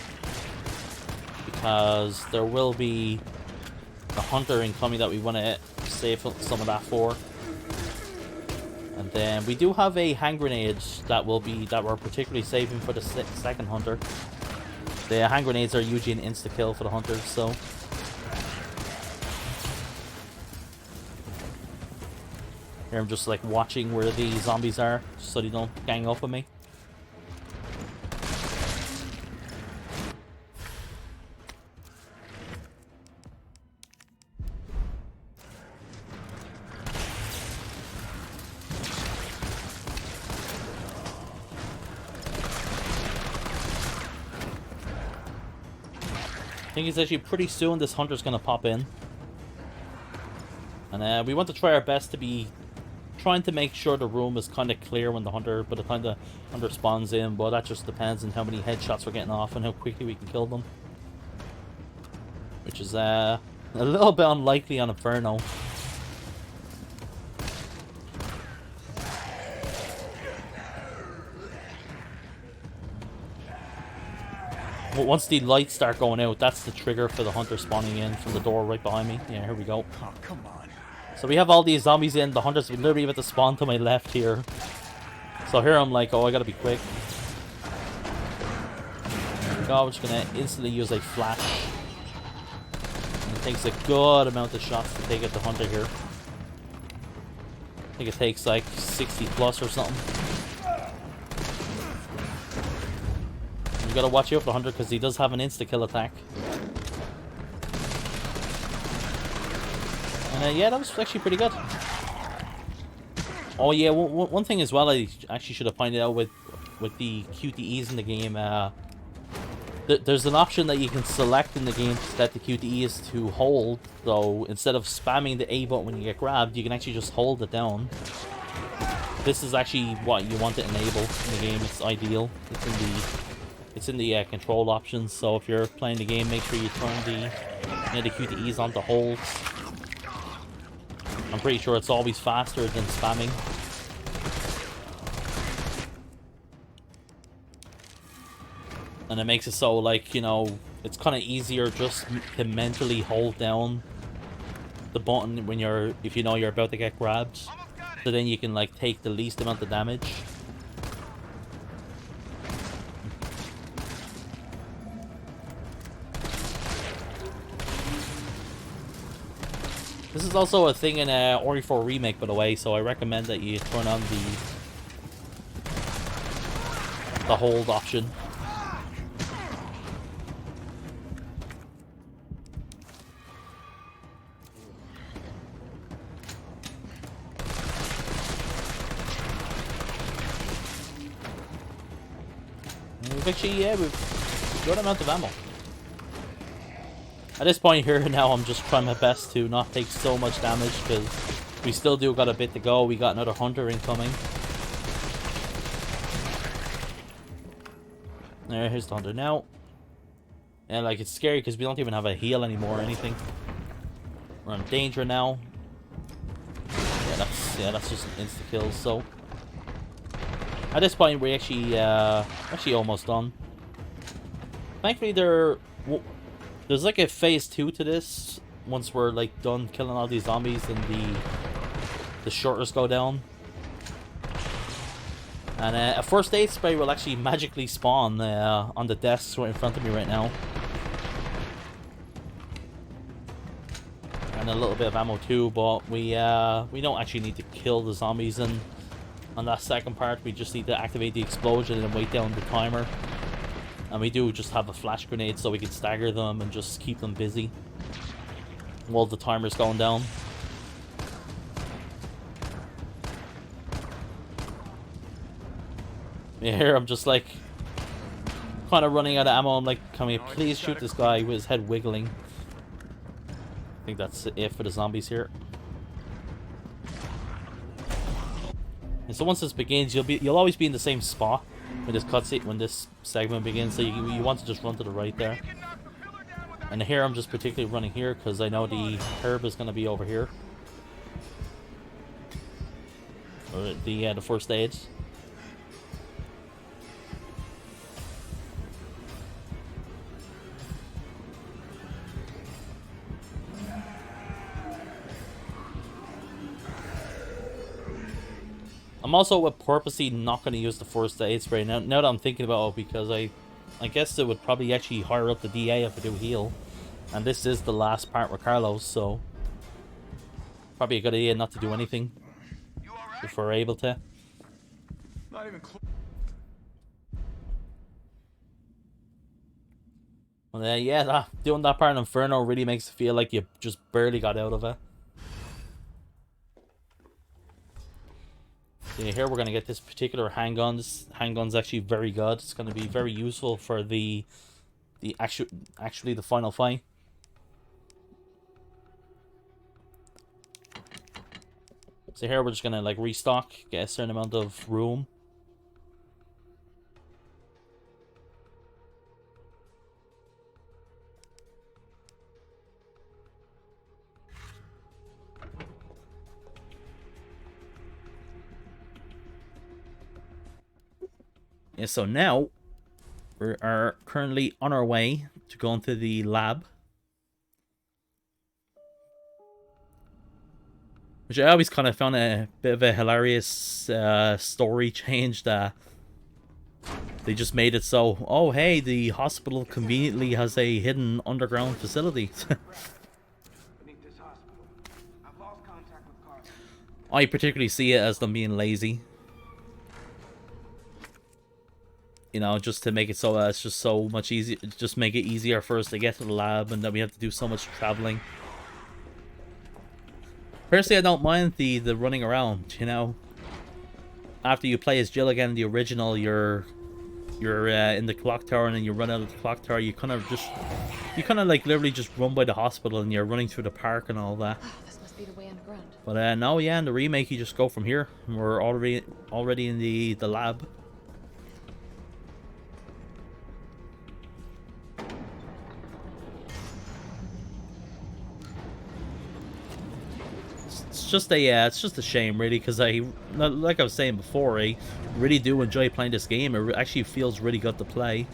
because there will be a hunter incoming that we want to save some of that for. And then we do have a hand grenade that we're particularly saving for the second hunter. The hand grenades are usually an insta kill for the hunters, so. Here I'm just like watching where the zombies are, so they don't gang up on me. I think it's actually pretty soon this hunter's gonna pop in. And we want to try our best to be trying to make sure the room is kind of clear when the hunter spawns in, but that just depends on how many headshots we're getting off and how quickly we can kill them. Which is a little bit unlikely on Inferno. But once the lights start going out, that's the trigger for the hunter spawning in from the door right behind me. Yeah, here we go. Oh, come on. So we have all these zombies in. The hunter's literally about to spawn to my left here. So here I'm like, oh, I gotta be quick. There we go. I'm just gonna instantly use a flash. And it takes a good amount of shots to take out the hunter here. I think it takes like 60 plus or something. You gotta watch out for the hunter because he does have an insta-kill attack. And yeah, that was actually pretty good. Oh yeah, one thing as well I actually should have pointed out with the QTEs in the game. There's an option that you can select in the game to set the QTEs to hold. So instead of spamming the A button when you get grabbed, you can actually just hold it down. This is actually what you want to enable in the game. It's ideal. It's in the control options. So if you're playing the game, make sure you turn the QTEs onto holds. I'm pretty sure it's always faster than spamming. And it makes it so, like, you know, it's kind of easier just to mentally hold down the button when if you know you're about to get grabbed. So then you can, like, take the least amount of damage. This is also a thing in Ori 4 Remake, by the way, so I recommend that you turn on the hold option. We've actually, yeah, we've a good amount of ammo. At this point here now, I'm just trying my best to not take so much damage, because we still do got a bit to go. We got another hunter incoming. There, here's the hunter now. And like, it's scary because we don't even have a heal anymore or anything. We're in danger now. Yeah, that's just an insta kill. So at this point, we're actually almost done. Thankfully, there's like a phase 2 to this. Once we're like done killing all these zombies and the shorters go down. And a first aid spray will actually magically spawn on the desks right in front of me right now. and a little bit of ammo too, but we don't actually need to kill the zombies on that second part. We just need to activate the explosion and wait down the timer. And we do just have a flash grenade so we can stagger them and just keep them busy while the timer's going down. Yeah, here I'm just like kind of running out of ammo. I'm like, can we please shoot this guy with his head wiggling? I think that's it for the zombies here. And so once this begins, you'll always be in the same spot when this cutscene, when this segment begins. So you want to just run to the right there. And here I'm just particularly running here because I know the herb is going to be over here. Or the first aid. I'm also purposely not going to use the first aid spray now that I'm thinking about it, because I guess it would probably actually higher up the DA if I do heal. And this is the last part with Carlos, so probably a good idea not to do anything if we're able to. Not even close. Well, yeah, doing that part in Inferno really makes it feel like you just barely got out of it. Yeah, here we're going to get this particular handgun. This handgun's actually very good. It's going to be very useful for the actually the final fight. So here we're just going to like restock, get a certain amount of room. Yeah, so now we are currently on our way to go into the lab, which I always kind of found a bit of a hilarious story change, that they just made it so, oh hey, the hospital conveniently has a hidden underground facility. I particularly see it as them being lazy. You know, just to make it so it's just so much easier, just make it easier for us to get to the lab, and that we have to do so much traveling. Personally, I don't mind the running around, you know. After you play as Jill again in the original, you're in the clock tower, and then you run out of the clock tower. You kind of like literally just run by the hospital, and you're running through the park and all that. Oh, this must be the way underground. But no, yeah, in the remake you just go from here. We're already in the lab. It's just a shame, really, because like I was saying before, I really do enjoy playing this game. It actually feels really good to play.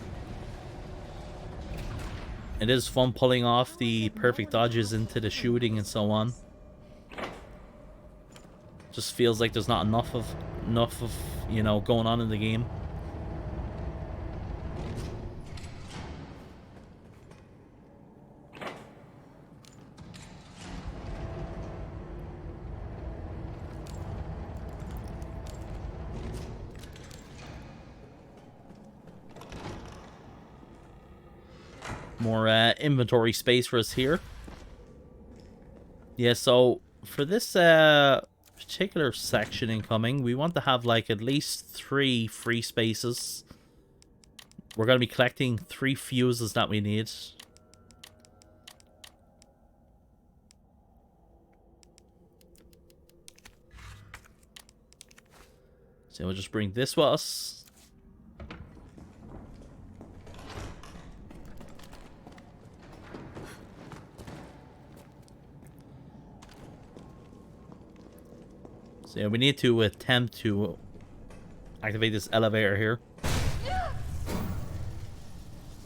It is fun pulling off the perfect dodges into the shooting and so on. Just feels like there's not enough of you know, going on in the game. More inventory space for us here. Yeah, so for this particular section incoming, we want to have like at least 3 free spaces. We're going to be collecting 3 fuses that we need. So we'll just bring this with us. So yeah, we need to attempt to activate this elevator here.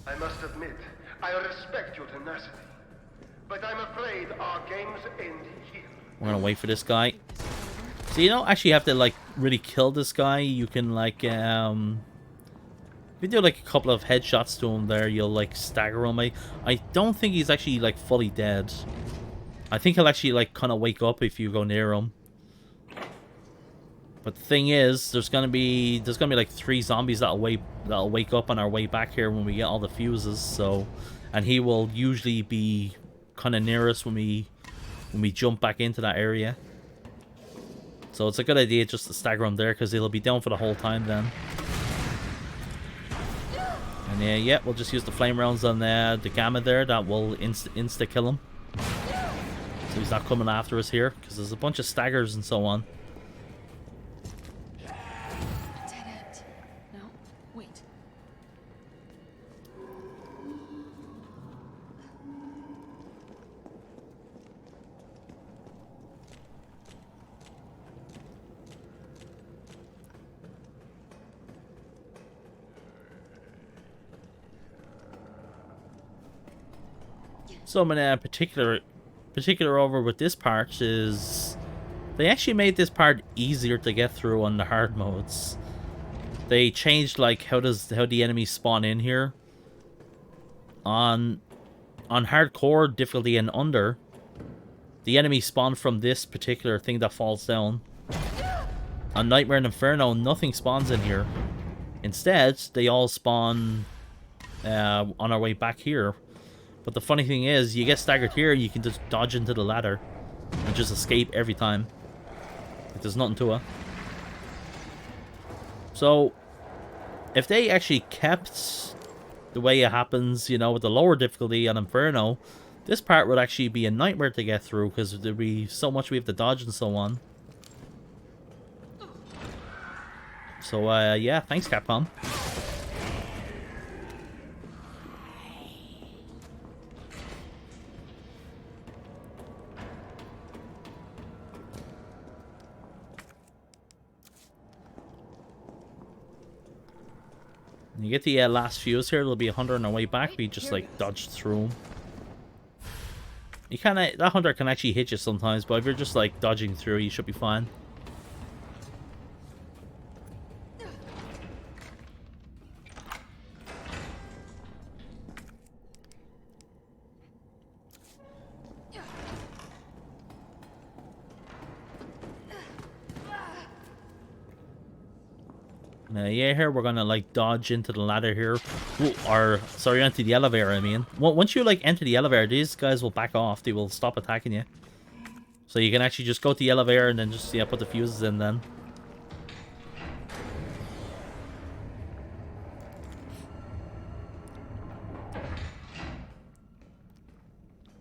I must admit, I respect your tenacity, but I'm afraid our games end here. We're gonna wait for this guy. So you don't actually have to like really kill this guy. You can like if you do like a couple of headshots to him there, you'll like stagger him. I don't think he's actually like fully dead. I think he'll actually, like, kind of wake up if you go near him. But the thing is, there's gonna be like 3 zombies that'll wake up on our way back here when we get all the fuses. So, and he will usually be kind of near us when we jump back into that area. So it's a good idea just to stagger him there, because he'll be down for the whole time then. And yeah, we'll just use the flame rounds on the gamma there. That will insta kill him. So he's not coming after us here, because there's a bunch of staggers and so on. Dead end. No, wait. So in particular over with this part is they actually made this part easier to get through on the hard modes. They changed like how the enemies spawn in here. On hardcore difficulty and under, the enemies spawn from this particular thing that falls down. On Nightmare and Inferno, nothing spawns in here. Instead, they all spawn on our way back here. But the funny thing is, you get staggered here, you can just dodge into the ladder and just escape every time. Like, there's nothing to it. So, if they actually kept the way it happens, you know, with the lower difficulty on Inferno, this part would actually be a nightmare to get through, because there'd be so much we have to dodge and so on. So, yeah, thanks, Capcom. When you get the last fuse here, there'll be a hunter on our way back. We just like dodged through him. That hunter can actually hit you sometimes, but if you're just like dodging through, you should be fine. Yeah, here we're gonna like dodge into the ladder here, sorry, into the elevator. I mean, once you like enter the elevator, these guys will back off. They will stop attacking you. So you can actually just go to the elevator and then just put the fuses in then.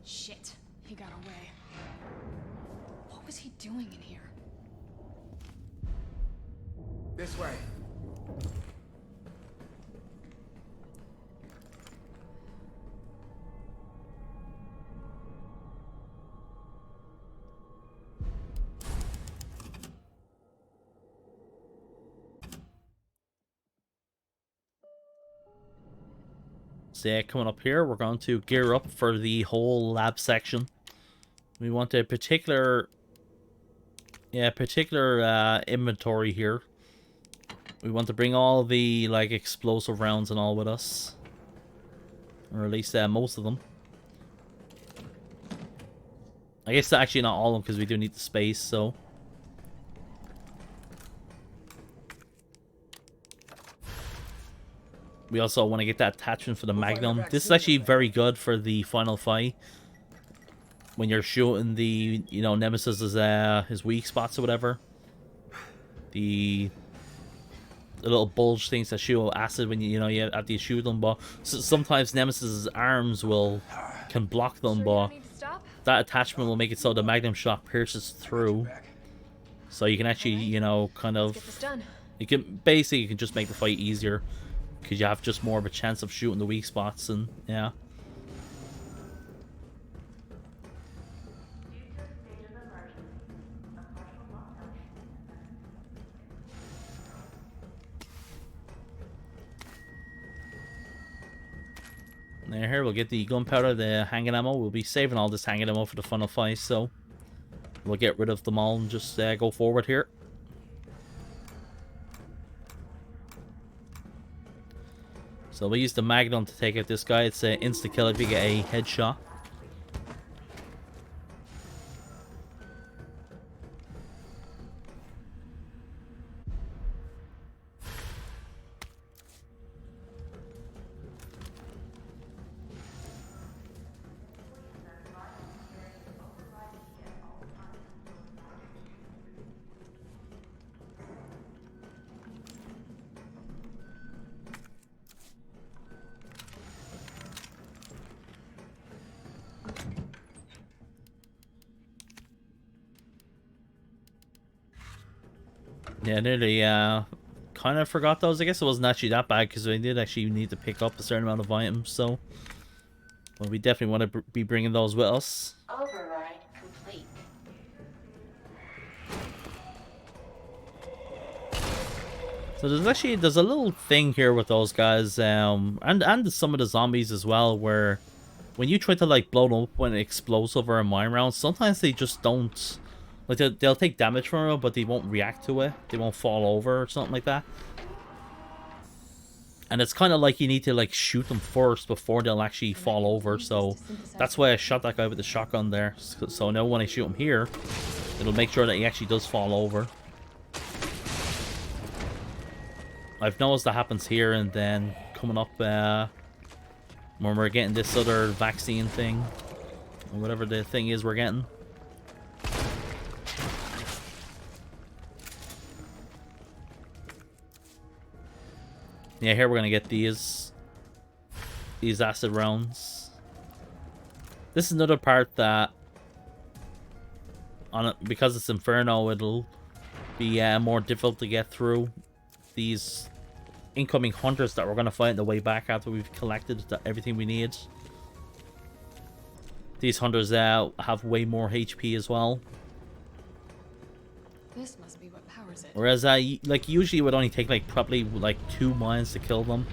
Shit, he got away. What was he doing in here? This way. So yeah, coming up here, we're going to gear up for the whole lab section. We want a particular inventory here. We want to bring all the like explosive rounds and all with us, or at least most of them. I guess actually not all of them, because we do need the space. So we also want to get that attachment for the Magnum. This is actually very good for the final fight. When you're shooting the, Nemesis' his weak spots or whatever. The little bulge things that shoot acid when you after you shoot them, but sometimes Nemesis' arms can block them, but that attachment will make it so the Magnum shot pierces through. So you can actually, kind of, you can just make the fight easier, because you have just more of a chance of shooting the weak spots. And yeah. Now here we'll get the gunpowder, the hanging ammo. We'll be saving all this hanging ammo for the final fight, so we'll get rid of them all and just go forward here. So we'll use the Magnum to take out this guy. It's an insta-kill if you get a headshot. Yeah, nearly kind of forgot those. I guess it wasn't actually that bad because we did actually need to pick up a certain amount of items, so well, we definitely want to be bringing those with us. Override complete. So there's a little thing here with those guys, and some of the zombies as well, where when you try to like blow them up with an explosive or a mine round, sometimes they just don't. Like, they'll take damage from it, but they won't react to it. They won't fall over or something like that. And it's kind of like you need to, like, shoot them first before they'll actually fall over. So that's why I shot that guy with the shotgun there. So now when I shoot him here, it'll make sure that he actually does fall over. I've noticed that happens here, and then coming up when we're getting this other vaccine thing, or whatever the thing is we're getting. Yeah, here we're gonna get these acid rounds. This is another part that, because it's Inferno, it'll be more difficult to get through these incoming hunters that we're gonna fight on the way back after we've collected everything we need. These hunters have way more HP as well. This must be what powers it. Whereas, like, usually it would only take, like, probably, like, 2 mines to kill them.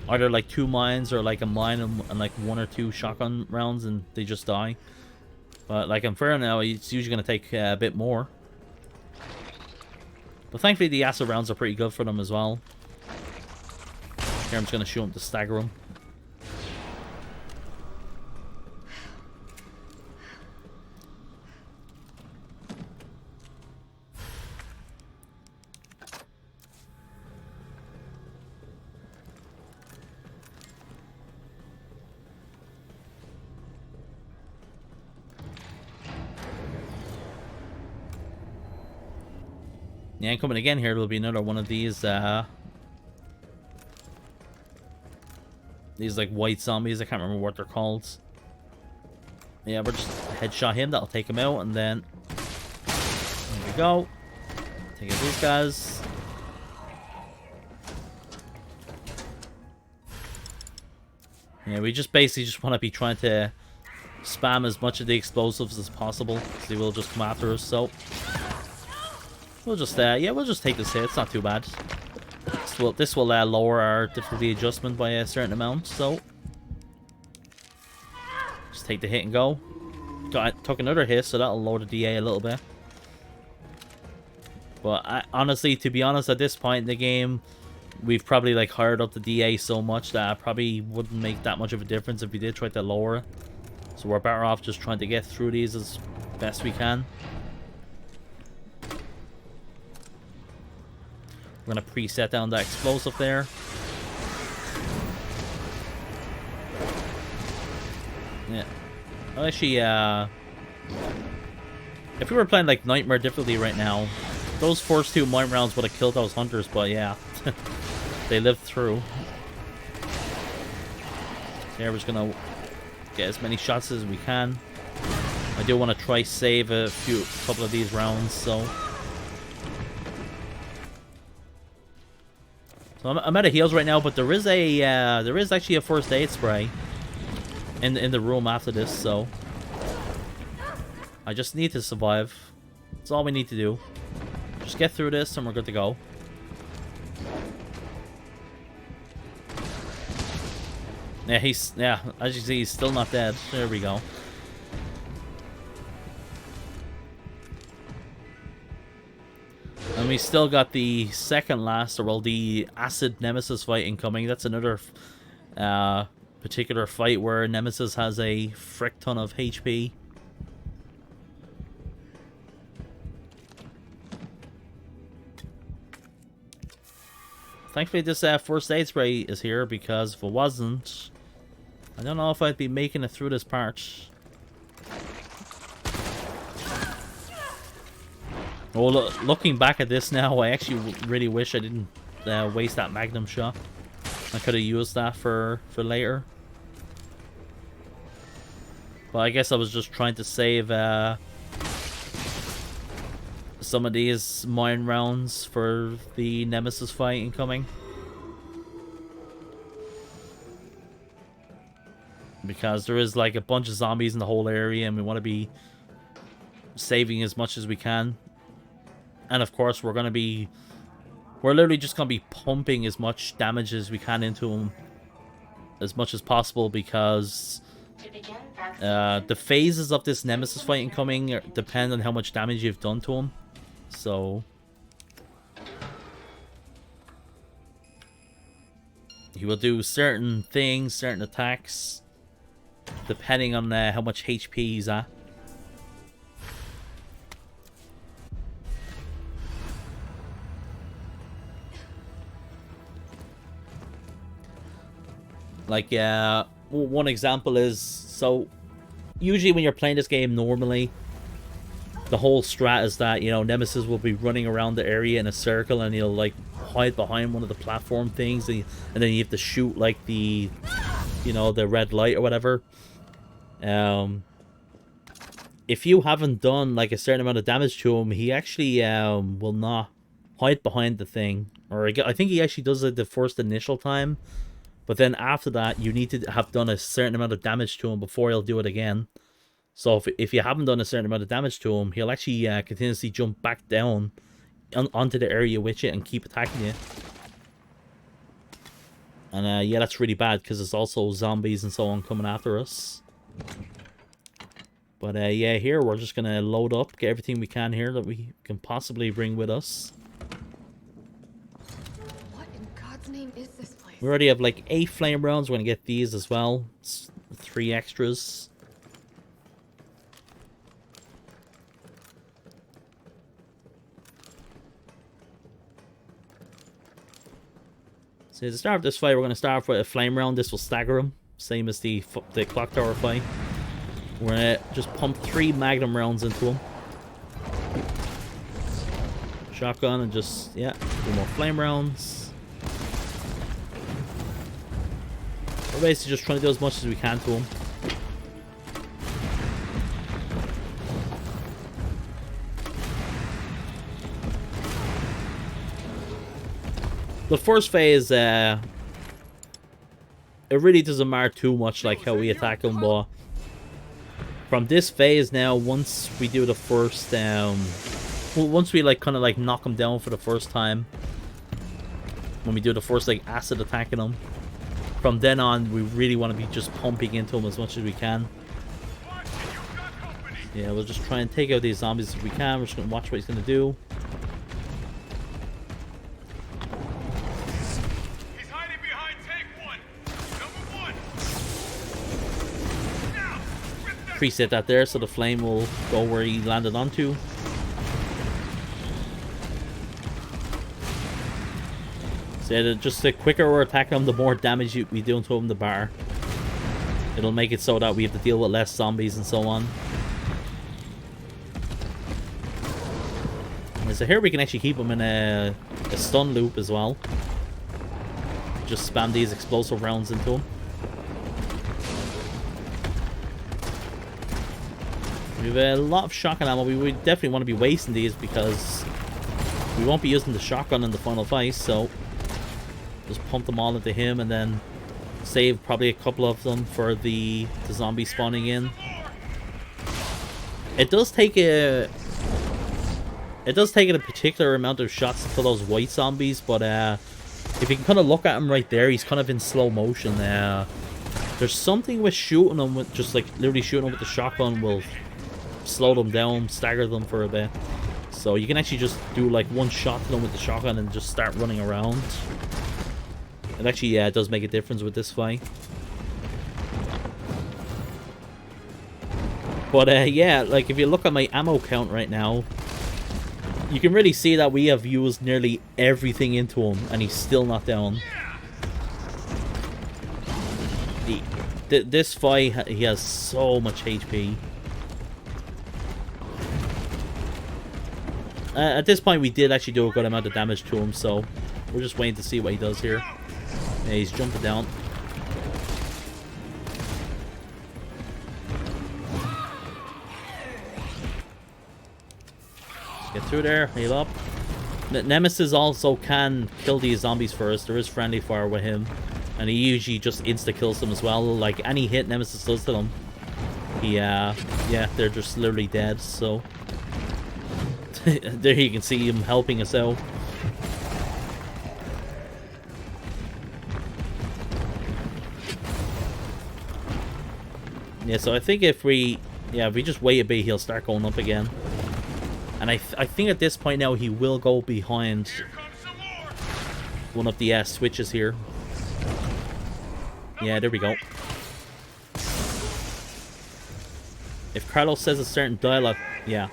Either, like, 2 mines or, like, a mine and like, 1 or 2 shotgun rounds and they just die. But, like, Inferno, it's usually going to take a bit more. But thankfully, the acid rounds are pretty good for them as well. Here, I'm just going to shoot them to stagger them. Yeah, and coming again here, there'll be another one of these like white zombies. I can't remember what they're called. Yeah, we're just headshot him. That'll take him out, and then there we go. Take out these guys. Yeah, we just basically just want to be trying to spam as much of the explosives as possible, because they will just come after us. So we'll just yeah, we'll just take this hit. It's not too bad. This will lower our difficulty adjustment by a certain amount. So just take the hit and go. Took another hit, so that'll lower the DA a little bit. But honestly, to be honest, at this point in the game, we've probably like hired up the DA so much that it probably wouldn't make that much of a difference if we did try to lower it. So we're better off just trying to get through these as best we can. We're gonna preset down that explosive there. Yeah. Well, actually, if we were playing like Nightmare difficulty right now, those first 2 mine rounds would have killed those hunters, but yeah, they lived through. So yeah, we're just gonna get as many shots as we can. I do want to try save a couple of these rounds, so. So I'm out of heals right now, but there is actually a first aid spray in the room after this, so I just need to survive. That's all we need to do. Just get through this and we're good to go. Yeah, as you see, he's still not dead. There we go. And we still got the second last, or well, the acid Nemesis fight incoming. That's another particular fight where Nemesis has a frick ton of HP. Thankfully, this first aid spray is here, because if it wasn't, I don't know if I'd be making it through this part. Well, looking back at this now, I actually really wish I didn't waste that magnum shot. I could have used that for later. But I guess I was just trying to save some of these mine rounds for the Nemesis fight incoming. Because there is like a bunch of zombies in the whole area and we want to be saving as much as we can. And of course we're literally just going to be pumping as much damage as we can into them as much as possible, because the phases of this Nemesis fight incoming depend on how much damage you've done to him. So he will do certain things, certain attacks, depending on how much HP he's at. Like, one example is, so usually when you're playing this game normally, the whole strat is that, you know, Nemesis will be running around the area in a circle and he'll like hide behind one of the platform things, and then you have to shoot like the, you know, the red light or whatever. If you haven't done like a certain amount of damage to him, he actually will not hide behind the thing. Or I think he actually does it the first initial time. But then after that, you need to have done a certain amount of damage to him before he'll do it again. So if you haven't done a certain amount of damage to him, he'll actually continuously jump back down onto the area with you and keep attacking you. And yeah, that's really bad because there's also zombies and so on coming after us. But yeah, here we're just going to load up, get everything we can here that we can possibly bring with us. What in God's name is this place? We already have like 8 flame rounds. We're going to get these as well. It's 3 extras. So to start this fight, we're going to start off with a flame round. This will stagger him. Same as the clock tower fight. We're going to just pump 3 magnum rounds into him. Shotgun and just, yeah, 2 more flame rounds. We're basically just trying to do as much as we can to him. The first phase, it really doesn't matter too much like how we attack him, but from this phase now, once we do the first, once we like kind of like knock him down for the first time, when we do the first like acid attacking him, from then on we really want to be just pumping into him as much as we can. Yeah, we'll just try and take out these zombies if we can. We're just gonna watch what he's gonna do. Preset that there so the flame will go where he landed onto. So just the quicker we're attacking him, the more damage we do to him, the better. It'll make it so that we have to deal with less zombies and so on. And so here we can actually keep him in a stun loop as well. Just spam these explosive rounds into him. We have a lot of shotgun ammo. We would definitely want to be wasting these because we won't be using the shotgun in the final fight, so just pump them all into him and then save probably a couple of them for the zombie spawning in. It does take a particular amount of shots for those white zombies, but if you can kind of look at him right there, he's kind of in slow motion. There's something with shooting him with just like literally shooting him with the shotgun will slow them down, stagger them for a bit. So you can actually just do like one shot to them with the shotgun and just start running around. It actually, yeah, it does make a difference with this fight. But yeah, like if you look at my ammo count right now, you can really see that we have used nearly everything into him and he's still not down. This fight, he has so much HP. At this point, we did actually do a good amount of damage to him, so we're just waiting to see what he does here. Yeah, he's jumping down. Get through there, heal up. Nemesis also can kill these zombies first. There is friendly fire with him. And he usually just insta-kills them as well. Like, any hit Nemesis does to them, yeah, they're just literally dead, so... there you can see him helping us out. Yeah, so I think if we just wait a bit, he'll start going up again. And I think at this point now he will go behind one of the switches here. Yeah, there we go. If Carlos says a certain dialogue, yeah,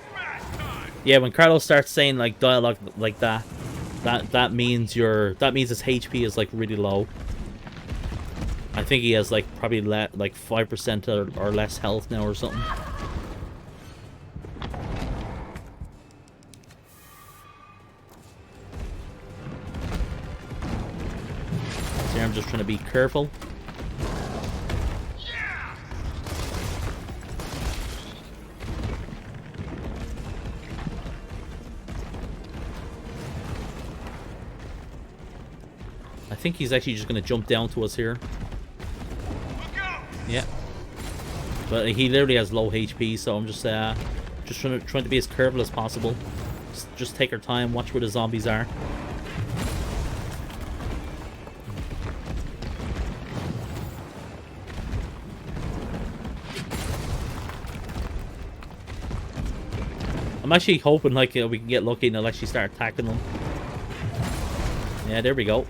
when Carlos starts saying like dialogue like that, that means his HP is like really low. I think he has like probably like 5% or less health now or something. So I'm just trying to be careful. I think he's actually just going to jump down to us here. Yeah. But he literally has low HP, so I'm just trying to be as careful as possible. Just take our time, watch where the zombies are. I'm actually hoping like we can get lucky and they'll actually start attacking them. Yeah, there we go.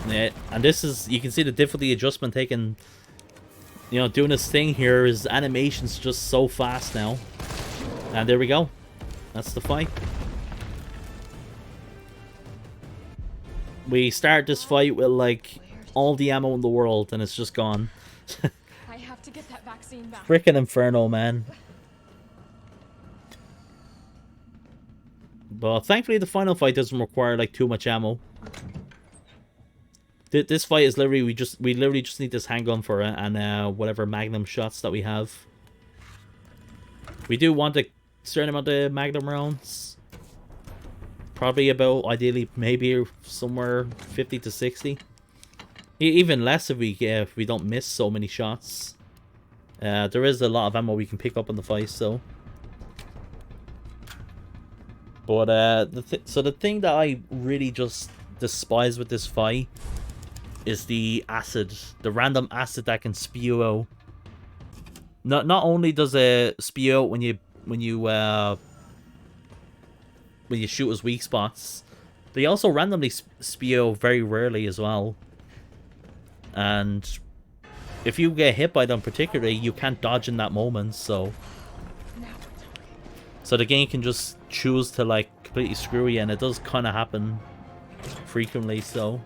Yeah, and this is, you can see the difficulty adjustment taking, you know, doing this thing here. His animation's just so fast now. And there we go. That's the fight. We start this fight with like all the ammo in the world and it's just gone. I have to get that vaccine back. Frickin' Inferno, man. But thankfully the final fight doesn't require like too much ammo. This fight is literally, we literally just need this handgun for it and whatever magnum shots that we have. We do want a certain amount of magnum rounds. Probably about, ideally, maybe somewhere 50 to 60. Even less if we don't miss so many shots. There is a lot of ammo we can pick up in the fight, so. But so the thing that I really just despise with this fight is the acid, the random acid that can spew out. Not only does it spew out when you shoot his weak spots, they also randomly spew out very rarely as well. And if you get hit by them particularly, you can't dodge in that moment, so the game can just choose to like completely screw you, and it does kind of happen frequently, so.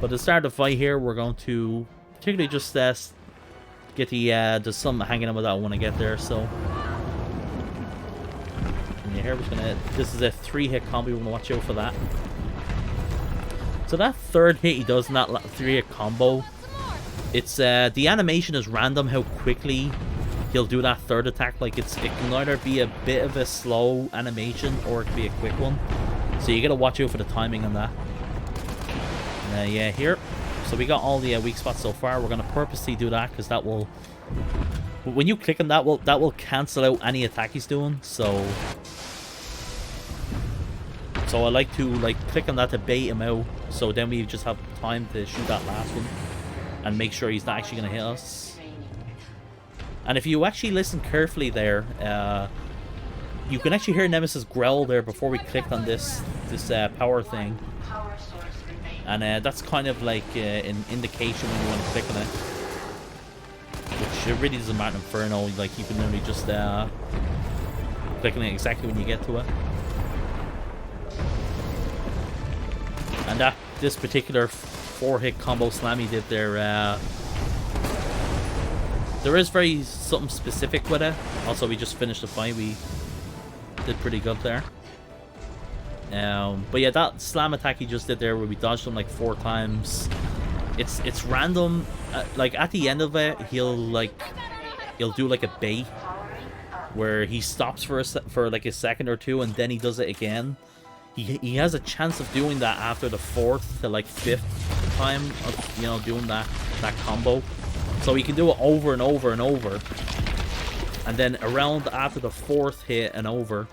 But to start the fight here, we're going to particularly just get the, there's some hanging out with that I want to get there, so. And yeah, here we're gonna, this is a 3-hit combo, we want to watch out for that. So that third hit he does in that 3-hit combo, it's, the animation is random how quickly he'll do that third attack. Like, it can either be a bit of a slow animation or it can be a quick one. So you gotta watch out for the timing on that. Yeah, here. So we got all the weak spots so far. We're gonna purposely do that because that will, when you click on that, will cancel out any attack he's doing. So I like to click on that to bait him out. So then we just have time to shoot that last one and make sure he's not actually gonna hit us. And if you actually listen carefully there, you can actually hear Nemesis growl there before we clicked on this power thing. And that's kind of like an indication when you want to click on it. Which it really doesn't matter in Inferno, like you can literally just click on it exactly when you get to it. And this particular 4-hit combo slam he did there, there is very something specific with it. Also, we just finished the fight, we did pretty good there. But yeah, that slam attack he just did there where we dodged him like 4 times, it's random. Like at the end of it, he'll do like a bait where he stops for like a second or two and then he does it again. He has a chance of doing that after the 4th to like 5th time of, you know, doing that combo. So he can do it over and over and over. And then around after the 4th hit and over,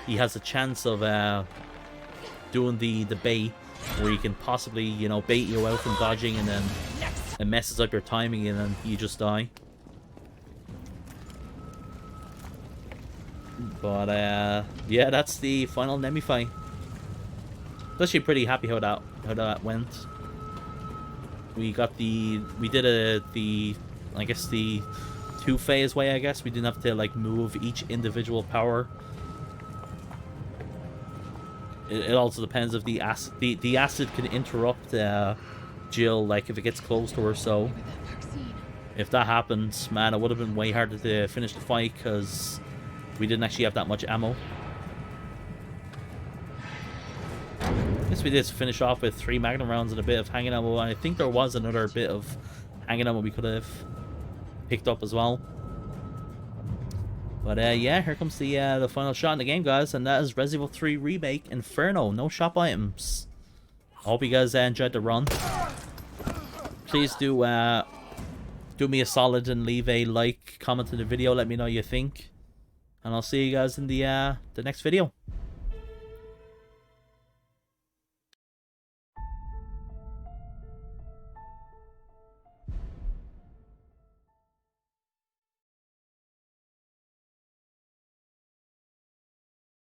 he has a chance of doing the bait, where he can possibly, you know, bait you out from dodging, and then it messes up your timing and then you just die. But yeah, that's the final Nemi fight. Actually pretty happy how that went. We got the I guess the 2-phase way, I guess. We didn't have to like move each individual power. It also depends if the acid can interrupt Jill, like if it gets close to her. So if that happens, man, it would have been way harder to finish the fight because we didn't actually have that much ammo. I guess we did finish off with 3 Magnum rounds and a bit of hanging ammo, and I think there was another bit of hanging ammo we could have picked up as well. But yeah, here comes the final shot in the game, guys, and that is Resident Evil 3 Remake Inferno. No shop items. I hope you guys enjoyed the run. Please do me a solid and leave a like, comment in the video, let me know what you think, and I'll see you guys in the next video.